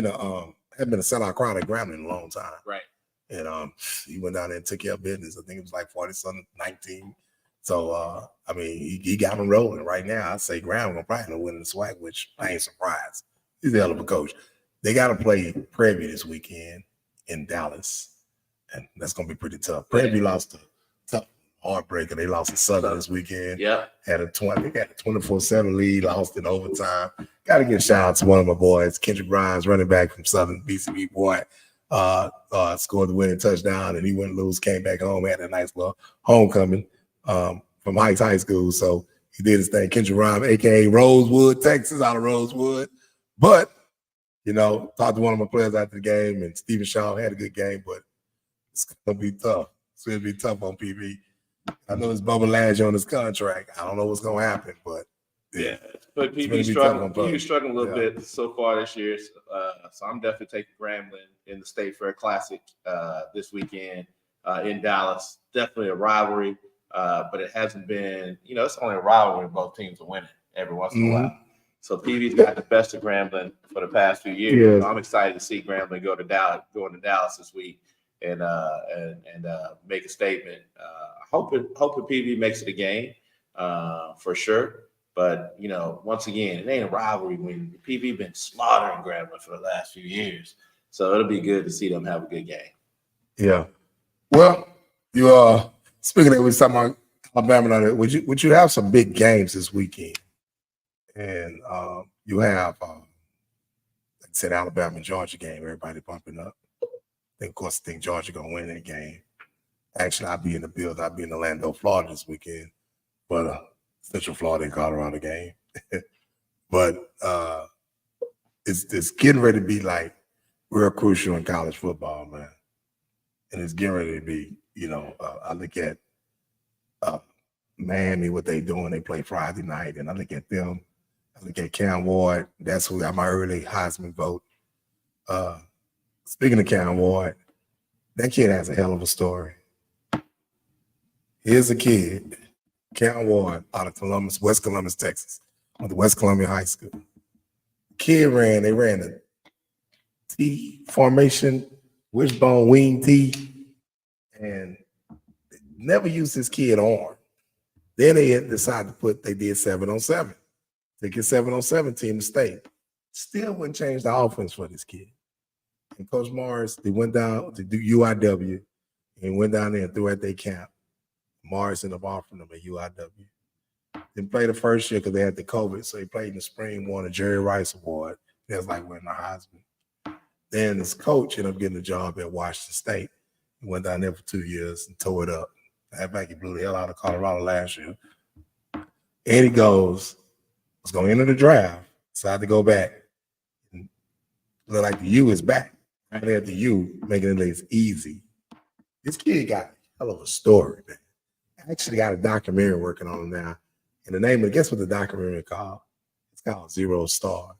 a sellout crowd at Grambling in a long time. Right. And he went down there and took care of business. I think it was like 40-19. So I mean, he got him rolling right now. I'd say Graham will probably win the SWAC, which I ain't surprised. He's a hell of a coach. They got to play Prairie this weekend in Dallas, and that's gonna be pretty tough. Prairie lost a tough heartbreaker. They lost to Southern this weekend. Yeah, they got a 24-7 lead, lost in overtime. Got to give a shout out to one of my boys, Kendrick Grimes, running back from Southern, BCB boy. Scored the winning touchdown, and he went lose, came back home, had a nice little homecoming from Heights High School. So he did his thing. Kendrick Rhyme, aka Rosewood, Texas, out of Rosewood. But you know, talked to one of my players after the game, and Stephen Shaw had a good game, but it's gonna be tough. It's gonna be tough on PB. I know it's Bubba Ladge on his contract. I don't know what's gonna happen, but yeah. But PB struggling a little bit so far this year. So I'm definitely taking Grambling in the State Fair Classic this weekend in Dallas. Definitely a rivalry, but it hasn't been, you know, it's only a rivalry when both teams are winning every once in a while. So PB's got the best of Grambling for the past few years. Yeah. So I'm excited to see Grambling going to Dallas this week and make a statement. Hoping PB makes it a game for sure. But, you know, once again, it ain't a rivalry when PB been slaughtering Grambling for the last few years. So it'll be good to see them have a good game. Yeah. Well, you speaking of, we was talking about Alabama, would you have some big games this weekend? And you have, like I said, Alabama and Georgia game, everybody pumping up. Of course, I think Georgia going to win that game. Actually, I'll be in the building. I'll be in Orlando, Florida this weekend. But Central Florida and Colorado game. But it's getting ready to be like real crucial in college football, man. And it's getting ready to be, you know, I look at Miami, what they doing. They play Friday night, and I look at them. I look at Cam Ward. That's who got my early Heisman vote. Speaking of Cam Ward, that kid has a hell of a story. Here's a kid, Cam Ward, out of Columbus, West Columbus, Texas, went to West Columbia High School. Kid ran the T formation, wishbone wing T, and never used his kid arm. Then they decided they did 7-on-7. They get 7-on-7 team to state. Still wouldn't change the offense for this kid. And Coach Morris, they went down to do UIW and went down there and threw at their camp. Morris ended up offering them at UIW. Didn't play the first year because they had the COVID. So he played in the spring, won a Jerry Rice Award. That's like winning a Heisman. Then his coach ended up getting a job at Washington State. He went down there for 2 years and tore it up. That back, he blew the hell out of Colorado last year. And he was going to enter the draft, decided to go back. And look like the U is back. Right there at the U, making it easy. This kid got a hell of a story, man. I actually got a documentary working on him now. And the name of, guess what the documentary is called? It's called Zero Stars.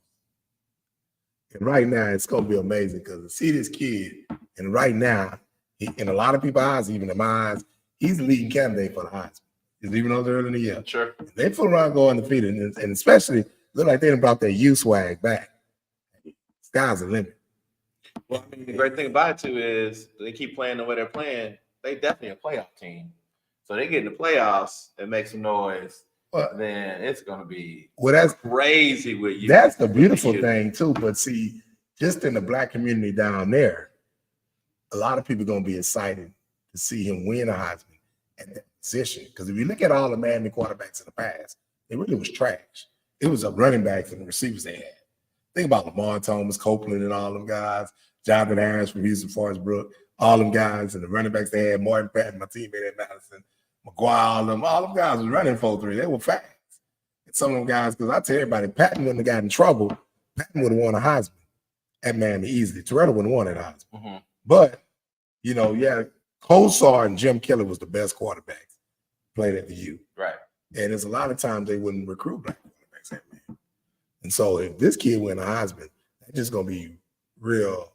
And right now, it's going to be amazing because to see this kid, and right now, in a lot of people's eyes, even in my eyes, he's the leading candidate for the Heisman. He's even though they're early in the year. Sure. They fool around going undefeated, and especially look like they done brought their U swag back. Sky's the limit. Well, I mean, the great thing about it too is they keep playing the way they're playing. They definitely a playoff team. So they get in the playoffs and make some noise. Well, then it's gonna be that's crazy with you. That's the beautiful thing too. But see, just in the Black community down there, a lot of people are gonna be excited to see him win a Heisman at that position. Because if you look at all the Miami quarterbacks in the past, it really was trash. It was a running backs and the receivers they had. Think about Lamar Thomas, Copeland, and all them guys. Jonathan Harris from Houston, Forest Brook, all them guys, and the running backs they had. Martin Patton, my teammate at Madison, McGuire, all them guys was running 4-3. They were fast. And some of them guys, because I tell everybody, Patton wouldn't have got in trouble. Patton would have won a Heisman at Miami easily. Toretto wouldn't have won that Heisman. Mm-hmm. But, Kosar and Jim Kelly was the best quarterbacks played at the U. Right. And there's a lot of times they wouldn't recruit black quarterbacks at Miami. And so if this kid win a Heisman, that's just going to be real.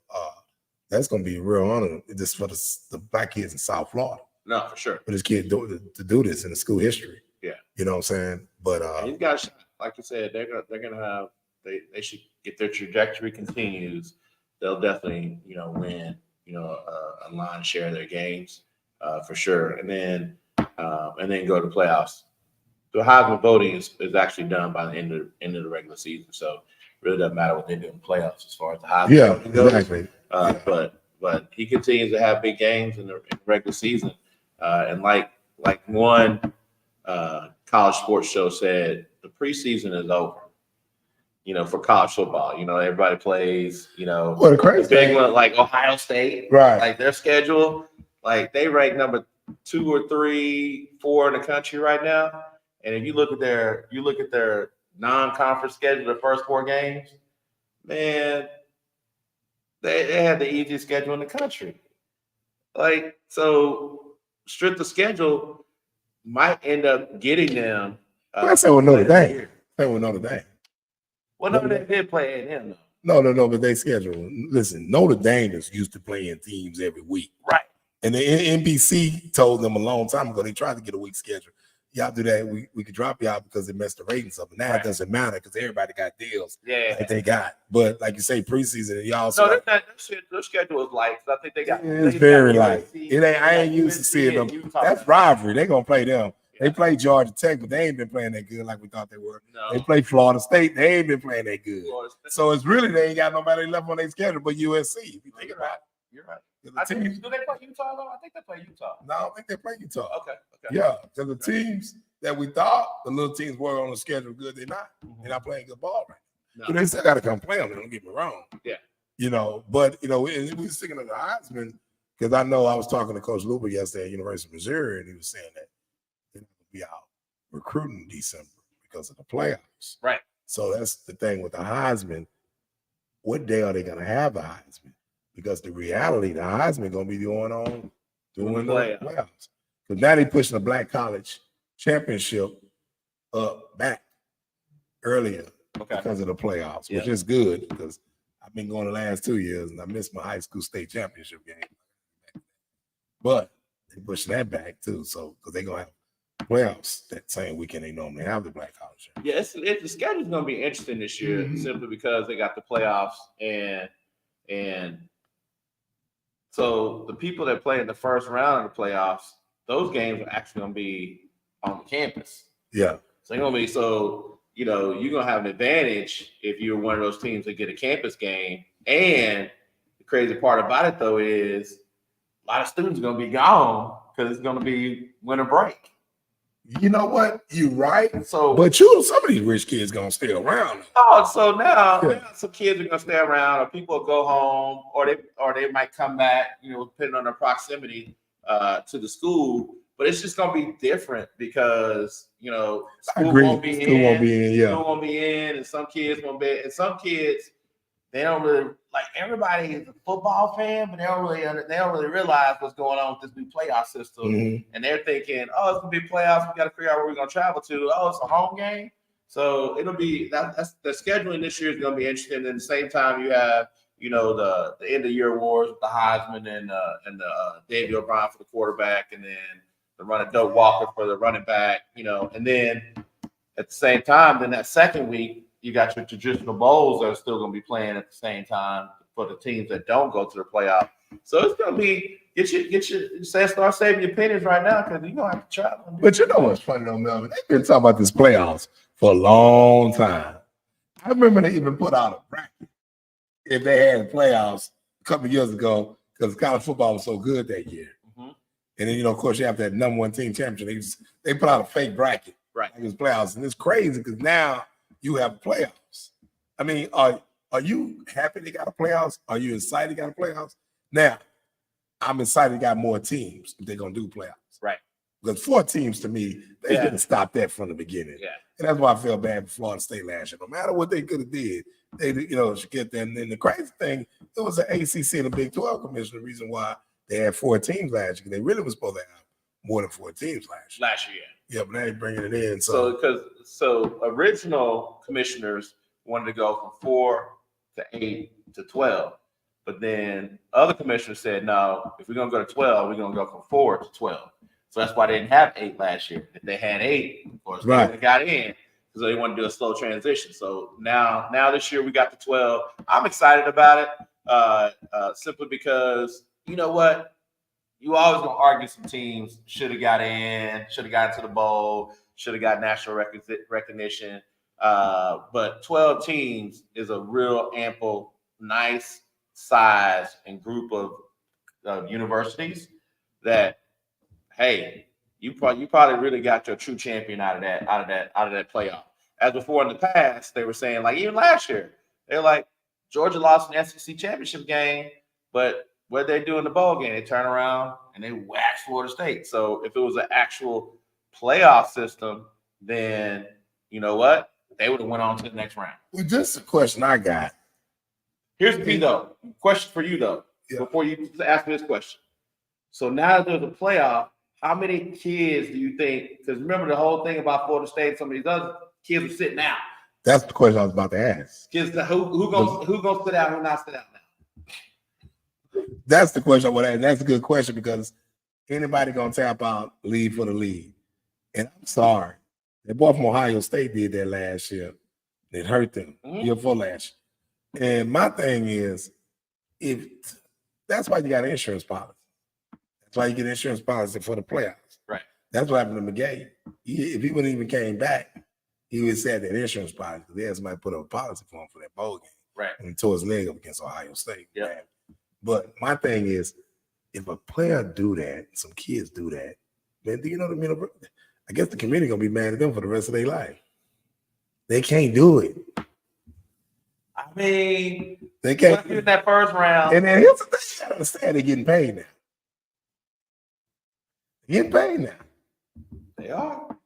That's going to be a real honor just for the black kids in South Florida. No, for sure. For this kid to do this in the school history. Yeah. You know what I'm saying? But he's got a shot. Like you said, they're gonna have they should get their trajectory continues. They'll definitely win a line share of their games for sure, and then go to playoffs. The Heisman voting is actually done by the end of the regular season, so it really doesn't matter what they do in playoffs as far as the Heisman voting goes. Exactly. But he continues to have big games in the regular season, and like one college sports show said, the preseason is over. For college football, everybody plays. Well, the crazy big one like Ohio State, right? Like their schedule, like they rank number 2 or 3, 4 in the country right now. And if you look at their non-conference schedule, the first 4 games, man, they had the easiest schedule in the country. Like, so strength of schedule might end up getting them. That's how we know Notre Dame. Well, no, they did play A&M though. No, but they schedule. Listen, Notre Dame is used to playing teams every week. Right. And the NBC told them a long time ago, they tried to get a week schedule. Y'all do that, we could drop y'all because it messed the ratings up. And now It doesn't matter because everybody got deals like they got. But like you say, preseason, y'all. No, their schedule is light. I think they got. It's very light. I ain't used to seeing them. That's rivalry. They're going to play them. They play Georgia Tech, but they ain't been playing that good like we thought they were. No. They play Florida State. They ain't been playing that good. So it's really they ain't got nobody left on their schedule but USC. If you think about it. You're right. Do they play Utah though? I think they play Utah. No, I don't think they play Utah. Okay. Yeah, because the teams that we thought the little teams were on the schedule good, they're not. They're not playing good ball right now. No. But they still got to come play them. Don't get me wrong. Yeah. But we were thinking of the Heisman because I know I was talking to Coach Luber yesterday at University of Missouri, and he was saying that they're going to be out recruiting in December because of the playoffs. Right. So that's the thing with the Heisman. What day are they going to have the Heisman? Because the reality, the Heisman going to be going on during the playoffs. Because now they're pushing the Black College Championship back earlier because of the playoffs, which is good because I've been going the last 2 years and I missed my high school state championship game. But they're pushing that back too, so because they're going to have playoffs that same weekend they normally have the Black College Championship. Yeah, the schedule's going to be interesting this year simply because they got the playoffs and so the people that play in the first round of the playoffs, those games are actually going to be on the campus. Yeah. So they're going to be you're going to have an advantage if you're one of those teams that get a campus game. And the crazy part about it, though, is a lot of students are going to be gone because it's going to be winter break. You know what? You're right. So, But some of these rich kids gonna stay around. so now Yeah. some kids are gonna stay around, or people will go home, or they might come back, depending on their proximity to the school. But it's just gonna be different because school won't be School won't in, be in, yeah. school won't be in, and some kids won't be, and some kids they don't really like. Everybody is a football fan, but they don't really realize what's going on with this new playoff system. Mm-hmm. And they're thinking, oh, it's gonna be playoffs. We got to figure out where we're gonna travel to. Oh, it's a home game. So it'll be that's the scheduling this year is gonna be interesting. And at the same time, you have the end of year awards with the Heisman and the Davey O'Brien for the quarterback, and then the running Doak Walker for the running back. And then at the same time, then that second week, you got your traditional bowls that are still going to be playing at the same time for the teams that don't go to the playoff. So it's going to be start saving your pennies right now because you're going to have to travel. But you know what's funny though, Melvin? They've been talking about this playoffs for a long time. I remember they even put out a bracket if they had playoffs a couple of years ago because college football was so good that year. Mm-hmm. And then of course, you have that number one team championship. They put out a fake bracket, right? Like it was playoffs, and it's crazy because now you have playoffs. I mean, are you happy they got a playoffs? Are you excited they got a playoffs? Now, I'm excited they got more teams if they're gonna do playoffs. Right. Because 4 teams to me, they could have stopped that from the beginning. Yeah. And that's why I feel bad for Florida State last year. No matter what they could have did, they should get them. And then the crazy thing, it was the ACC and the Big 12 commission. The reason why they had 4 teams last year, they really was supposed to have more than 4 teams last year. Yeah, but now they're bringing it in. So original commissioners wanted to go from 4 to 8 to 12, but then other commissioners said, no, if we're gonna go to 12, we're gonna go from 4 to 12. So that's why they didn't have 8 last year. If they had 8, of course, right, they got in because they wanted to do a slow transition. So now this year we got the 12. I'm excited about it, simply because you know what. You always gonna argue some teams should have got in, should have got into the bowl, should have got national recognition. But 12 teams is a real ample, nice size and group of universities that, hey, you probably really got your true champion out of that playoff. As before in the past, they were saying, like even last year, they're like Georgia lost an SEC championship game, but what they do in the bowl game, they turn around and they wax Florida State. So if it was an actual playoff system, then you know what? They would have went on to the next round. Well, just a question I got. Here's the thing, though. Question for you, though, before you ask me this question. So now that there's a playoff, how many kids do you think? Because remember the whole thing about Florida State, some of these other kids are sitting out. That's the question I was about to ask. Kids, who gonna sit out? Who not sit out now? That's the question I want to ask. That's a good question because anybody gonna tap out, leave for the lead. And I'm sorry, that boy from Ohio State did that last year. It hurt them year before last year. And my thing is, that's why you got an insurance policy. That's why you get insurance policy for the playoffs. Right. That's what happened to McGay. If he wouldn't even came back, he would have said that insurance policy. They had somebody put up a policy for him for that bowl game. Right. And he tore his leg up against Ohio State. Yeah. Man. But my thing is, if a player do that, some kids do that, man, do you know the I guess the community gonna be mad at them for the rest of their life. They can't do it. I mean, they can't in that first round. And then here's the thing: you gotta understand they're getting paid now. They're getting paid now. They are.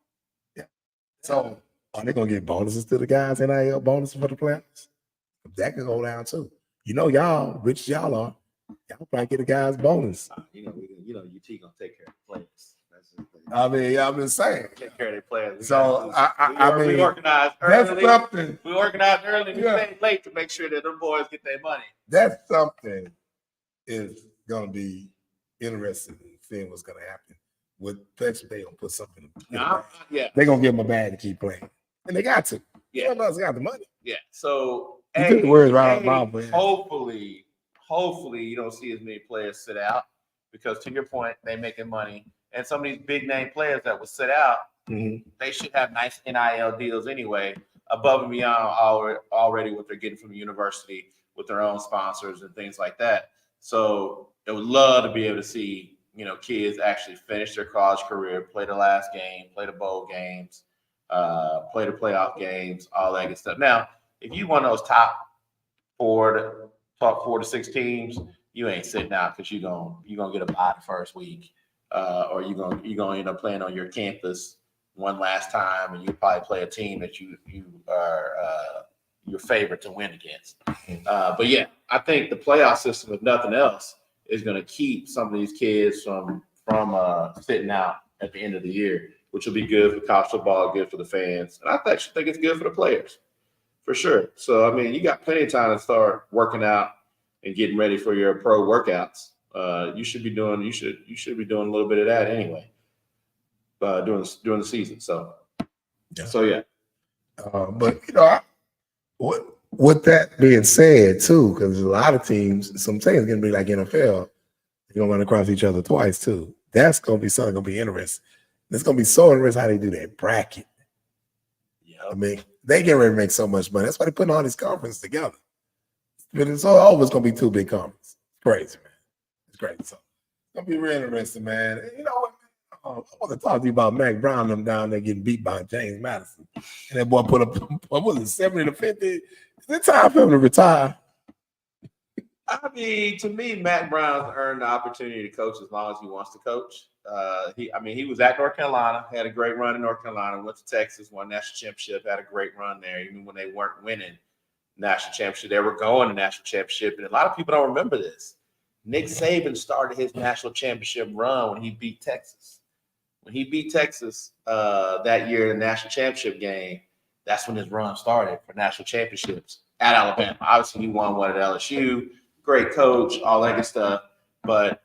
Yeah. So are they gonna get bonuses to the guys? NIL bonuses for the players? That could go down too. You know, y'all, rich as y'all are, y'all probably get a guy's bonus. UT gonna take care of the players. That's the thing. I mean, I've been saying, take care of their players. So I mean, we organized that's early. something. We organized early. We stayed late to make sure that them boys get their money. That's something is gonna be interesting in seeing what's gonna happen. With Texas, they gonna put something. They're gonna give them a bag to keep playing, and they got to. Yeah, they got the money. Yeah, so. You took the words right out of my mouth. Hopefully you don't see as many players sit out because to your point, they're making money. And some of these big name players that will sit out, they should have nice NIL deals anyway, above and beyond already what they're getting from the university with their own sponsors and things like that. So I would love to be able to see, kids actually finish their college career, play the last game, play the bowl games, play the playoff games, all that good stuff. Now, if you one of those top 4 to 6 teams, you ain't sitting out because you're gonna get a bye the first week, or you're gonna end up playing on your campus one last time, and you probably play a team that you are your favorite to win against. But yeah, I think the playoff system, if nothing else, is going to keep some of these kids from sitting out at the end of the year, which will be good for college football, good for the fans, and I actually think it's good for the players, for sure. So I mean, you got plenty of time to start working out and getting ready for your pro workouts. You should be doing a little bit of that anyway during the season. So yeah. But with that being said, too, because a lot of teams, some teams going to be like NFL, they're going to run across each other twice, too. That's going to be something going to be interesting. It's going to be so interesting how they do that bracket. Yeah. I mean, they get ready to make so much money. That's why they're putting all these conferences together. But it's always going to be 2 big conferences. It's crazy, man. It's crazy. So it's going to be real interesting, man. And you know what? I want to talk to you about Mac Brown, them down there getting beat by James Madison. And that boy put up, what was it, 70 to 50? Is it time for him to retire? I mean, to me, Mac Brown's earned the opportunity to coach as long as he wants to coach. He was at North Carolina, had a great run in North Carolina, went to Texas, won national championship, had a great run there, even when they weren't winning national championship. They were going to national championship, and a lot of people don't remember this. Nick Saban started his national championship run when he beat Texas. When he beat Texas that year in the national championship game, that's when his run started for national championships at Alabama. Obviously, he won one at LSU. Great coach, all that good stuff. But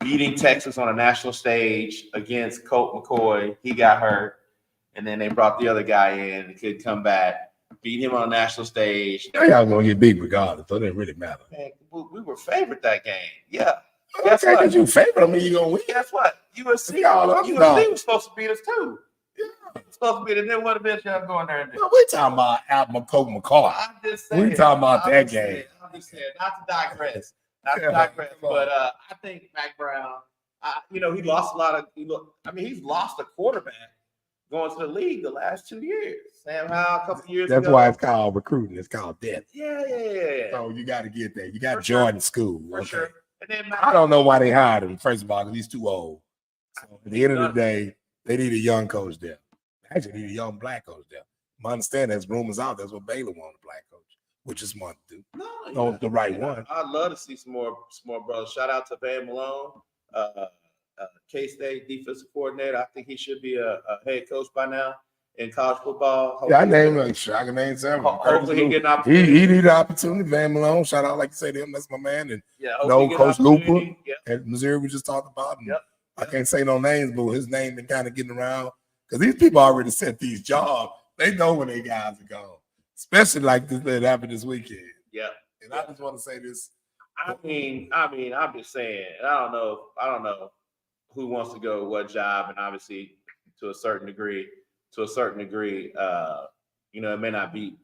beating Texas on a national stage against Colt McCoy, he got hurt. And then they brought the other guy in and could come back, beat him on a national stage. Y'all going to get beat regardless, so it didn't really matter. Man, we were favored that game. Yeah. Guess what? Because you favorite them, you going to win. Guess what? USC was supposed to beat us too. Yeah. Supposed to beat us. Then what a bitch y'all going there and do? No, we talking about Alabama, Colt McCoy. I'm just saying. We talking about that game. I'm just saying, not to digress. But I think Mac Brown, he lost a lot of. He's lost a quarterback going to the league the last 2 years. Sam Howell, a couple years ago. That's why it's called recruiting. It's called depth. Yeah. So you got to get that. You got Jordan School. For sure. And then I don't know why they hired him, first of all, because he's too old. So at the end of the day, they need a young coach there. Actually, they need a young black coach there. I understand there's rumors out. That's what Baylor wanted, a black coach, which is smart to do. No, the right one. I'd love to see some more brothers. Shout out to Van Malone, K-State defensive coordinator. I think he should be a head coach by now in college football. Hopefully, I can name several. Hopefully he get an opportunity. He need an opportunity. Van Malone, shout out, like you say to him, that's my man. And Coach Looper at Missouri we just talked about. And I can't say no names, but his name been kind of getting around because these people already set these jobs. They know when their guys are gone, especially like this that happened this weekend. Yeah. And I just want to say this. I'm just saying, I don't know who wants to go what job, and obviously to a certain degree, it may not be,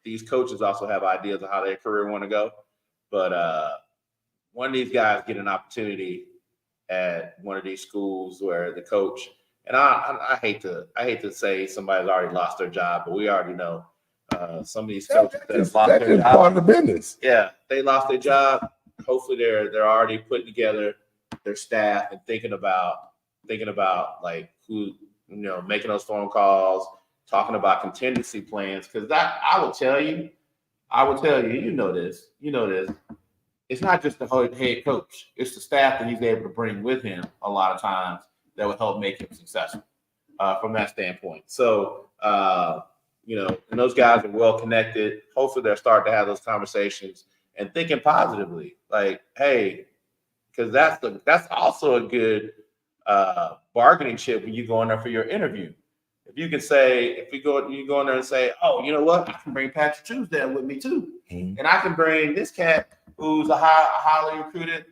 these coaches also have ideas of how their career want to go. But one of these guys get an opportunity at one of these schools where the coach, and I hate to say somebody's already lost their job, but we already know some of these coaches that have lost their job. Part of the business. Yeah, they lost their job. Hopefully they're already putting together their staff and thinking about like who, making those phone calls, talking about contingency plans. Because that I will tell you, this. It's not just the head coach; it's the staff that he's able to bring with him a lot of times that will help make him successful from that standpoint. So, and those guys are well connected. Hopefully, they're starting to have those conversations and thinking positively. Like, hey, because that's also a good bargaining chip when you go in there for your interview. If you can say, you go in there and say, oh, you know what, I can bring Patrick Tuesday with me too, and I can bring this cat who's a highly recruited.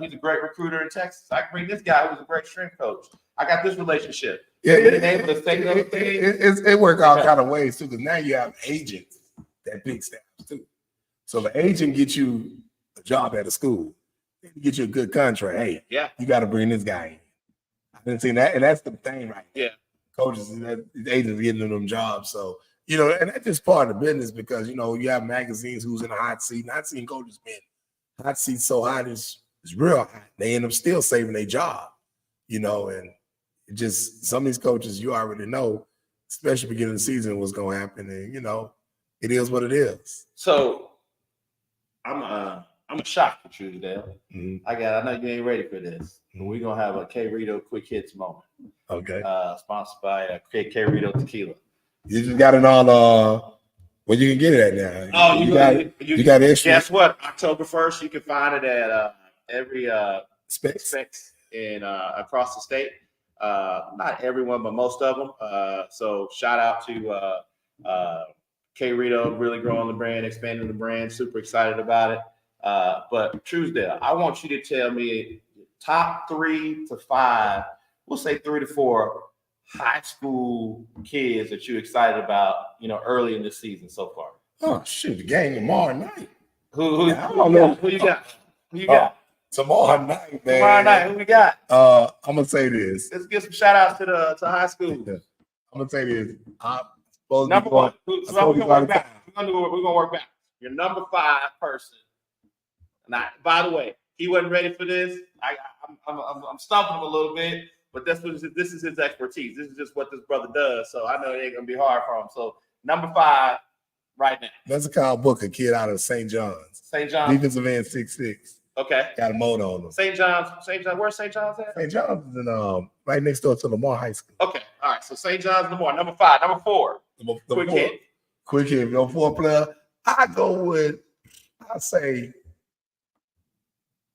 He's a great recruiter in Texas. I can bring this guy who's a great strength coach. I got this relationship. Being able to say those things. It works out kind of ways too, because now you have agents that big staffs too. So the agent gets you a job at a school. to get you a good contract. Hey, Yeah. you got to bring this guy in. I didn't see that, and that's the thing, right? Yeah. Coaches, agents getting them jobs. So, and that's just part of the business because, you have magazines who's in a hot seat. And I've seen coaches been hot seat so hot, it's real hot. They end up still saving their job, and it just some of these coaches, you already know, especially beginning of the season, what's going to happen. And, it is what it is. So I'm a shock for Truesdale. Mm-hmm. I know you ain't ready for this. But we're gonna have a K Rito quick hits moment. Okay. Sponsored by K Rito Tequila. You just got it on where you can get it at now. Oh, you got extra. Guess what? October 1st, you can find it at every Specs in across the state. Not everyone, but most of them. So shout out to K Rito, really growing the brand, expanding the brand. Super excited about it. But Truesdale, I want you to tell me top 3 to 5, we'll say 3 to 4 high school kids that you're excited about, early in the season so far. Oh shoot, the game tomorrow night. Who you got? Who you got? Tomorrow night, man. Tomorrow night, who we got? I'm gonna say this. Let's give some shout outs to high school. I'm gonna say this. I'm supposed Number to go, one. We're gonna work back. We're gonna work back. Your number 5 person. Now, by the way, he wasn't ready for this. I'm stumping him a little bit, but this is his expertise. This is just what this brother does. So I know it ain't gonna be hard for him. So number 5 right now. That's a Kyle Booker, kid out of St. John's. St. John's. Defensive end 6'6". Okay. Got a mold on him. St. John's. Where's St. John's at? St. John's is in, right next door to Lamar High School. Okay. All right. So St. John's Lamar. Number 5. Number 4. Quick hit. Quick hit. No 4 player. I say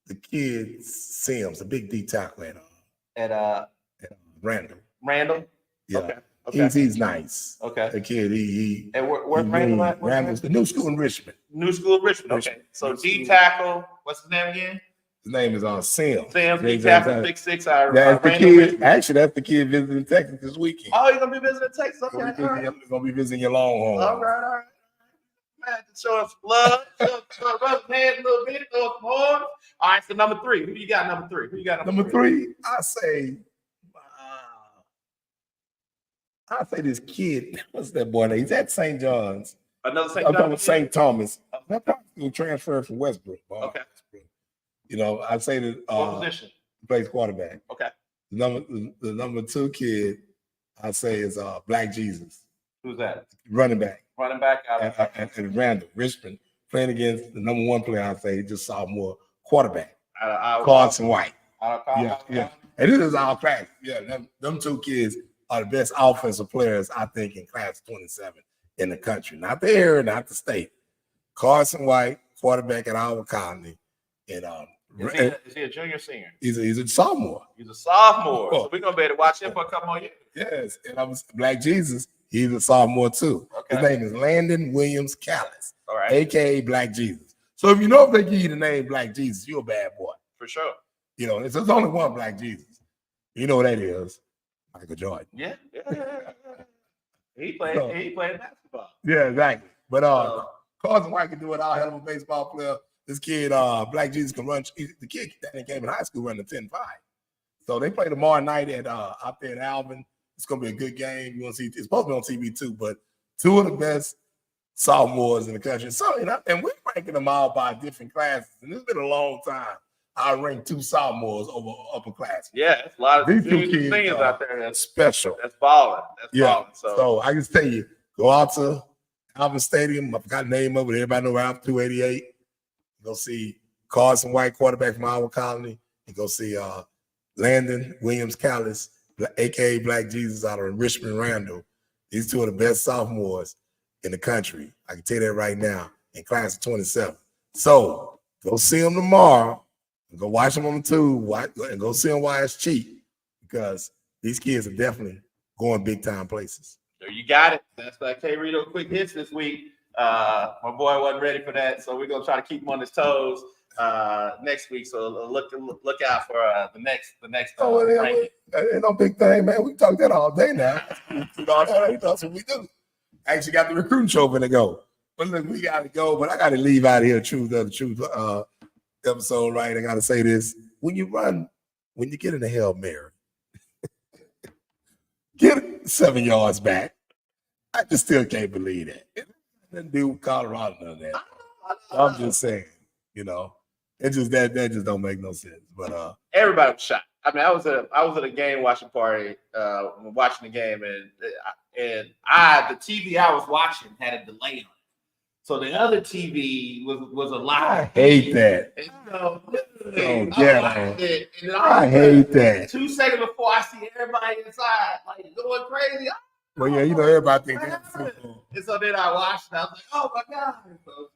the kid Sims, a big D tackle At Randall. Randall? Yeah. Okay. He's nice. Okay. The kid, he and where's Randall at? Randall's the new school in Richmond. New school in Richmond. Okay. So D tackle, what's his name again? His name is Sims. Sims, D tackle, 6'6". That's the kid. Actually, that's the kid visiting Texas this weekend. Oh, you're gonna be visiting Texas? Okay. He's gonna be visiting your Longhorn. All right. Man, show us love. Show us hands a little bit. Show us more. All right. So number 3. Who you got? Number 3. Who you got? Number 3. I say this kid. What's that boy name? He's at St. John's. Another St. I'm talking John's. St. Thomas. That probably transferred from Westbrook. Okay. I say that. What position? He plays quarterback. Okay. The number 2 kid, I say is Black Jesus. Who's that? Running back. Running back out and Randall Richmond playing against the number 1 player. I say just sophomore quarterback. Carson White. Yeah. And this is our class. Yeah, them 2 kids are the best offensive players, I think, in class 27 in the country. Not the area, not the state. Carson White, quarterback at our colony. And is he a junior or senior? He's a sophomore. He's a sophomore. So we're gonna be able to watch him for a couple more years. Yes. And Black Jesus, he's a sophomore too. Okay. His name is Landon Williams Callis. All right. AKA Black Jesus. So if if they give you the name Black Jesus, you're a bad boy. For sure. There's only one Black Jesus. You know what that is? Michael Jordan. Yeah. He played basketball. Yeah, exactly. But Carson White can do it. All hell of a baseball player. This kid, Black Jesus, can run. The kid that came in high school running 10-5. So they play tomorrow night at out there in Alvin. It's gonna be a good game. You want to see? It's supposed to be on TV too. But 2 of the best sophomores in the country. So and we're ranking them all by different classes. And it's been a long time. I rank 2 sophomores over upper class. Yeah, it's a lot of these 2 kids seniors out there. That's special. That's balling. Balling. So I can tell you, go out to Alvin Stadium. I forgot the name of it. Everybody know Alvin 288. Go see Carson White, quarterback from our colony. You go see Landon Williams Callis, aka Black Jesus, out of Richmond Randall. These 2 are the best sophomores in the country. I can tell you that right now in class of 27. So go see them tomorrow. Go watch them on the tube and go see them while it's cheap, because these kids are definitely going big time places. So you got it. That's like K Rito quick hits this week. My boy wasn't ready for that, so we're gonna try to keep him on his toes next week. So look out for the next. Ain't no big thing, man. We talk that all day now. That's what we do. Actually got the recruiting show to go. But look, we gotta go. But I gotta leave out of here. The truth. episode right. I gotta say this: when you get in the Hail Mary, get 7 yards back. I just still can't believe that. It doesn't do with Colorado none of that. I'm just saying, it just that just don't make no sense. But everybody was shocked. I mean, I was at a game watching party, watching the game, and the TV I was watching had a delay on it. So the other TV was a live. I hate that. And so, I hate that. 2 seconds before I see everybody inside, like going crazy. Well, yeah, everybody think that's football. And so then I watched it. I was like, oh my God.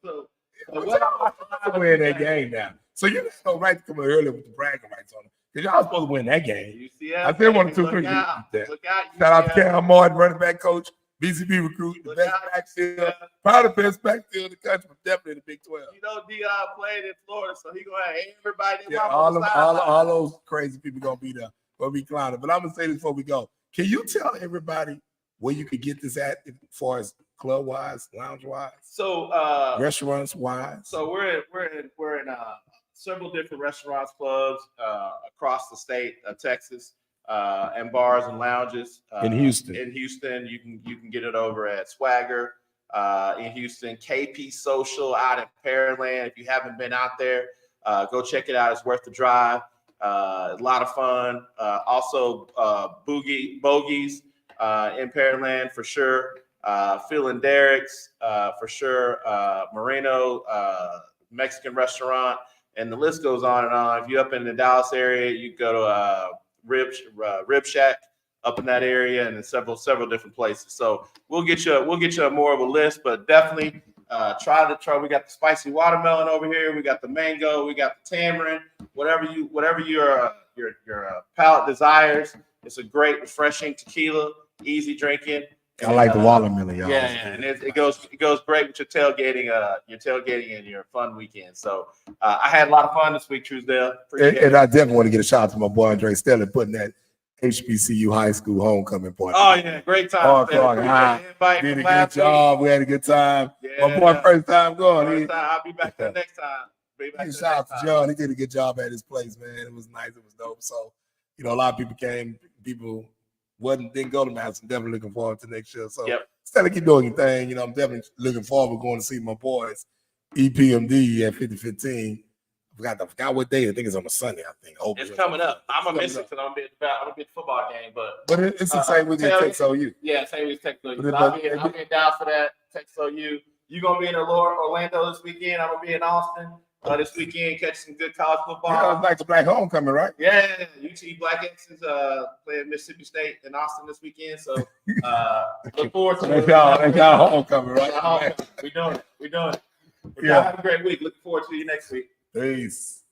So y'all win that game now. So you got no right to come in early with the bragging rights on them. Because y'all supposed to win that game. I still want to 2-3. Shout out to Cam Martin, running back coach, BCB recruit, the best backfield, probably the best backfield in the country, but definitely the Big 12. Dion played in Florida, so he gonna have everybody. Yeah, all those crazy people gonna be there, gonna be clowning. But I'm gonna say this before we go. Can you tell everybody where you could get this at as far as club wise, lounge wise, restaurants wise? So we're in several different restaurants, clubs across the state of Texas, and bars and lounges. In Houston. In Houston, you can get it over at Swagger. In Houston, KP Social out in Pearland. If you haven't been out there, go check it out. It's worth the drive. A lot of fun. Also, Bogies in Pearland for sure. Phil and Derek's for sure. Moreno Mexican restaurant, and the list goes on and on. If you're up in the Dallas area, you go to Rib Shack up in that area, and in several different places. So we'll get you more of a list, but definitely try. We got the spicy watermelon over here. We got the mango. We got the tamarind. Whatever your palate desires. It's a great, refreshing tequila, easy drinking. I like the watermelon, y'all. Yeah, and it goes great with your tailgating and your fun weekend. So I had a lot of fun this week, Truesdale. And I definitely want to get a shout out to my boy Andre Stelling putting that HBCU high school homecoming party. Oh yeah, great time. Did a good job. We had a good time. Yeah. My boy first time going. I'll be back there next time. Shout out to John. He did a good job at his place, man. It was nice. It was dope. So, a lot of people came. People didn't go to Madison. Definitely looking forward to next year. So, Stella, keep doing your thing. I'm definitely looking forward to going to see my boys. EPMD at 5015. I forgot what day. I think it's on a Sunday. I think. It's coming up. I'm gonna miss it because I'm gonna be at the football game. But it's the same with Texas OU. Yeah, same with Texas OU. I'll be in Dallas for that. Texas OU. You gonna be in Orlando this weekend? I'm gonna be in Austin this weekend. Catch some good college football. Yeah, it's like the Black Homecoming, right? Yeah, UT Black X's playing Mississippi State in Austin this weekend. So look forward to it. That's y'all homecoming, right? We're doing it. Y'all have a great week. Looking forward to you next week. Peace.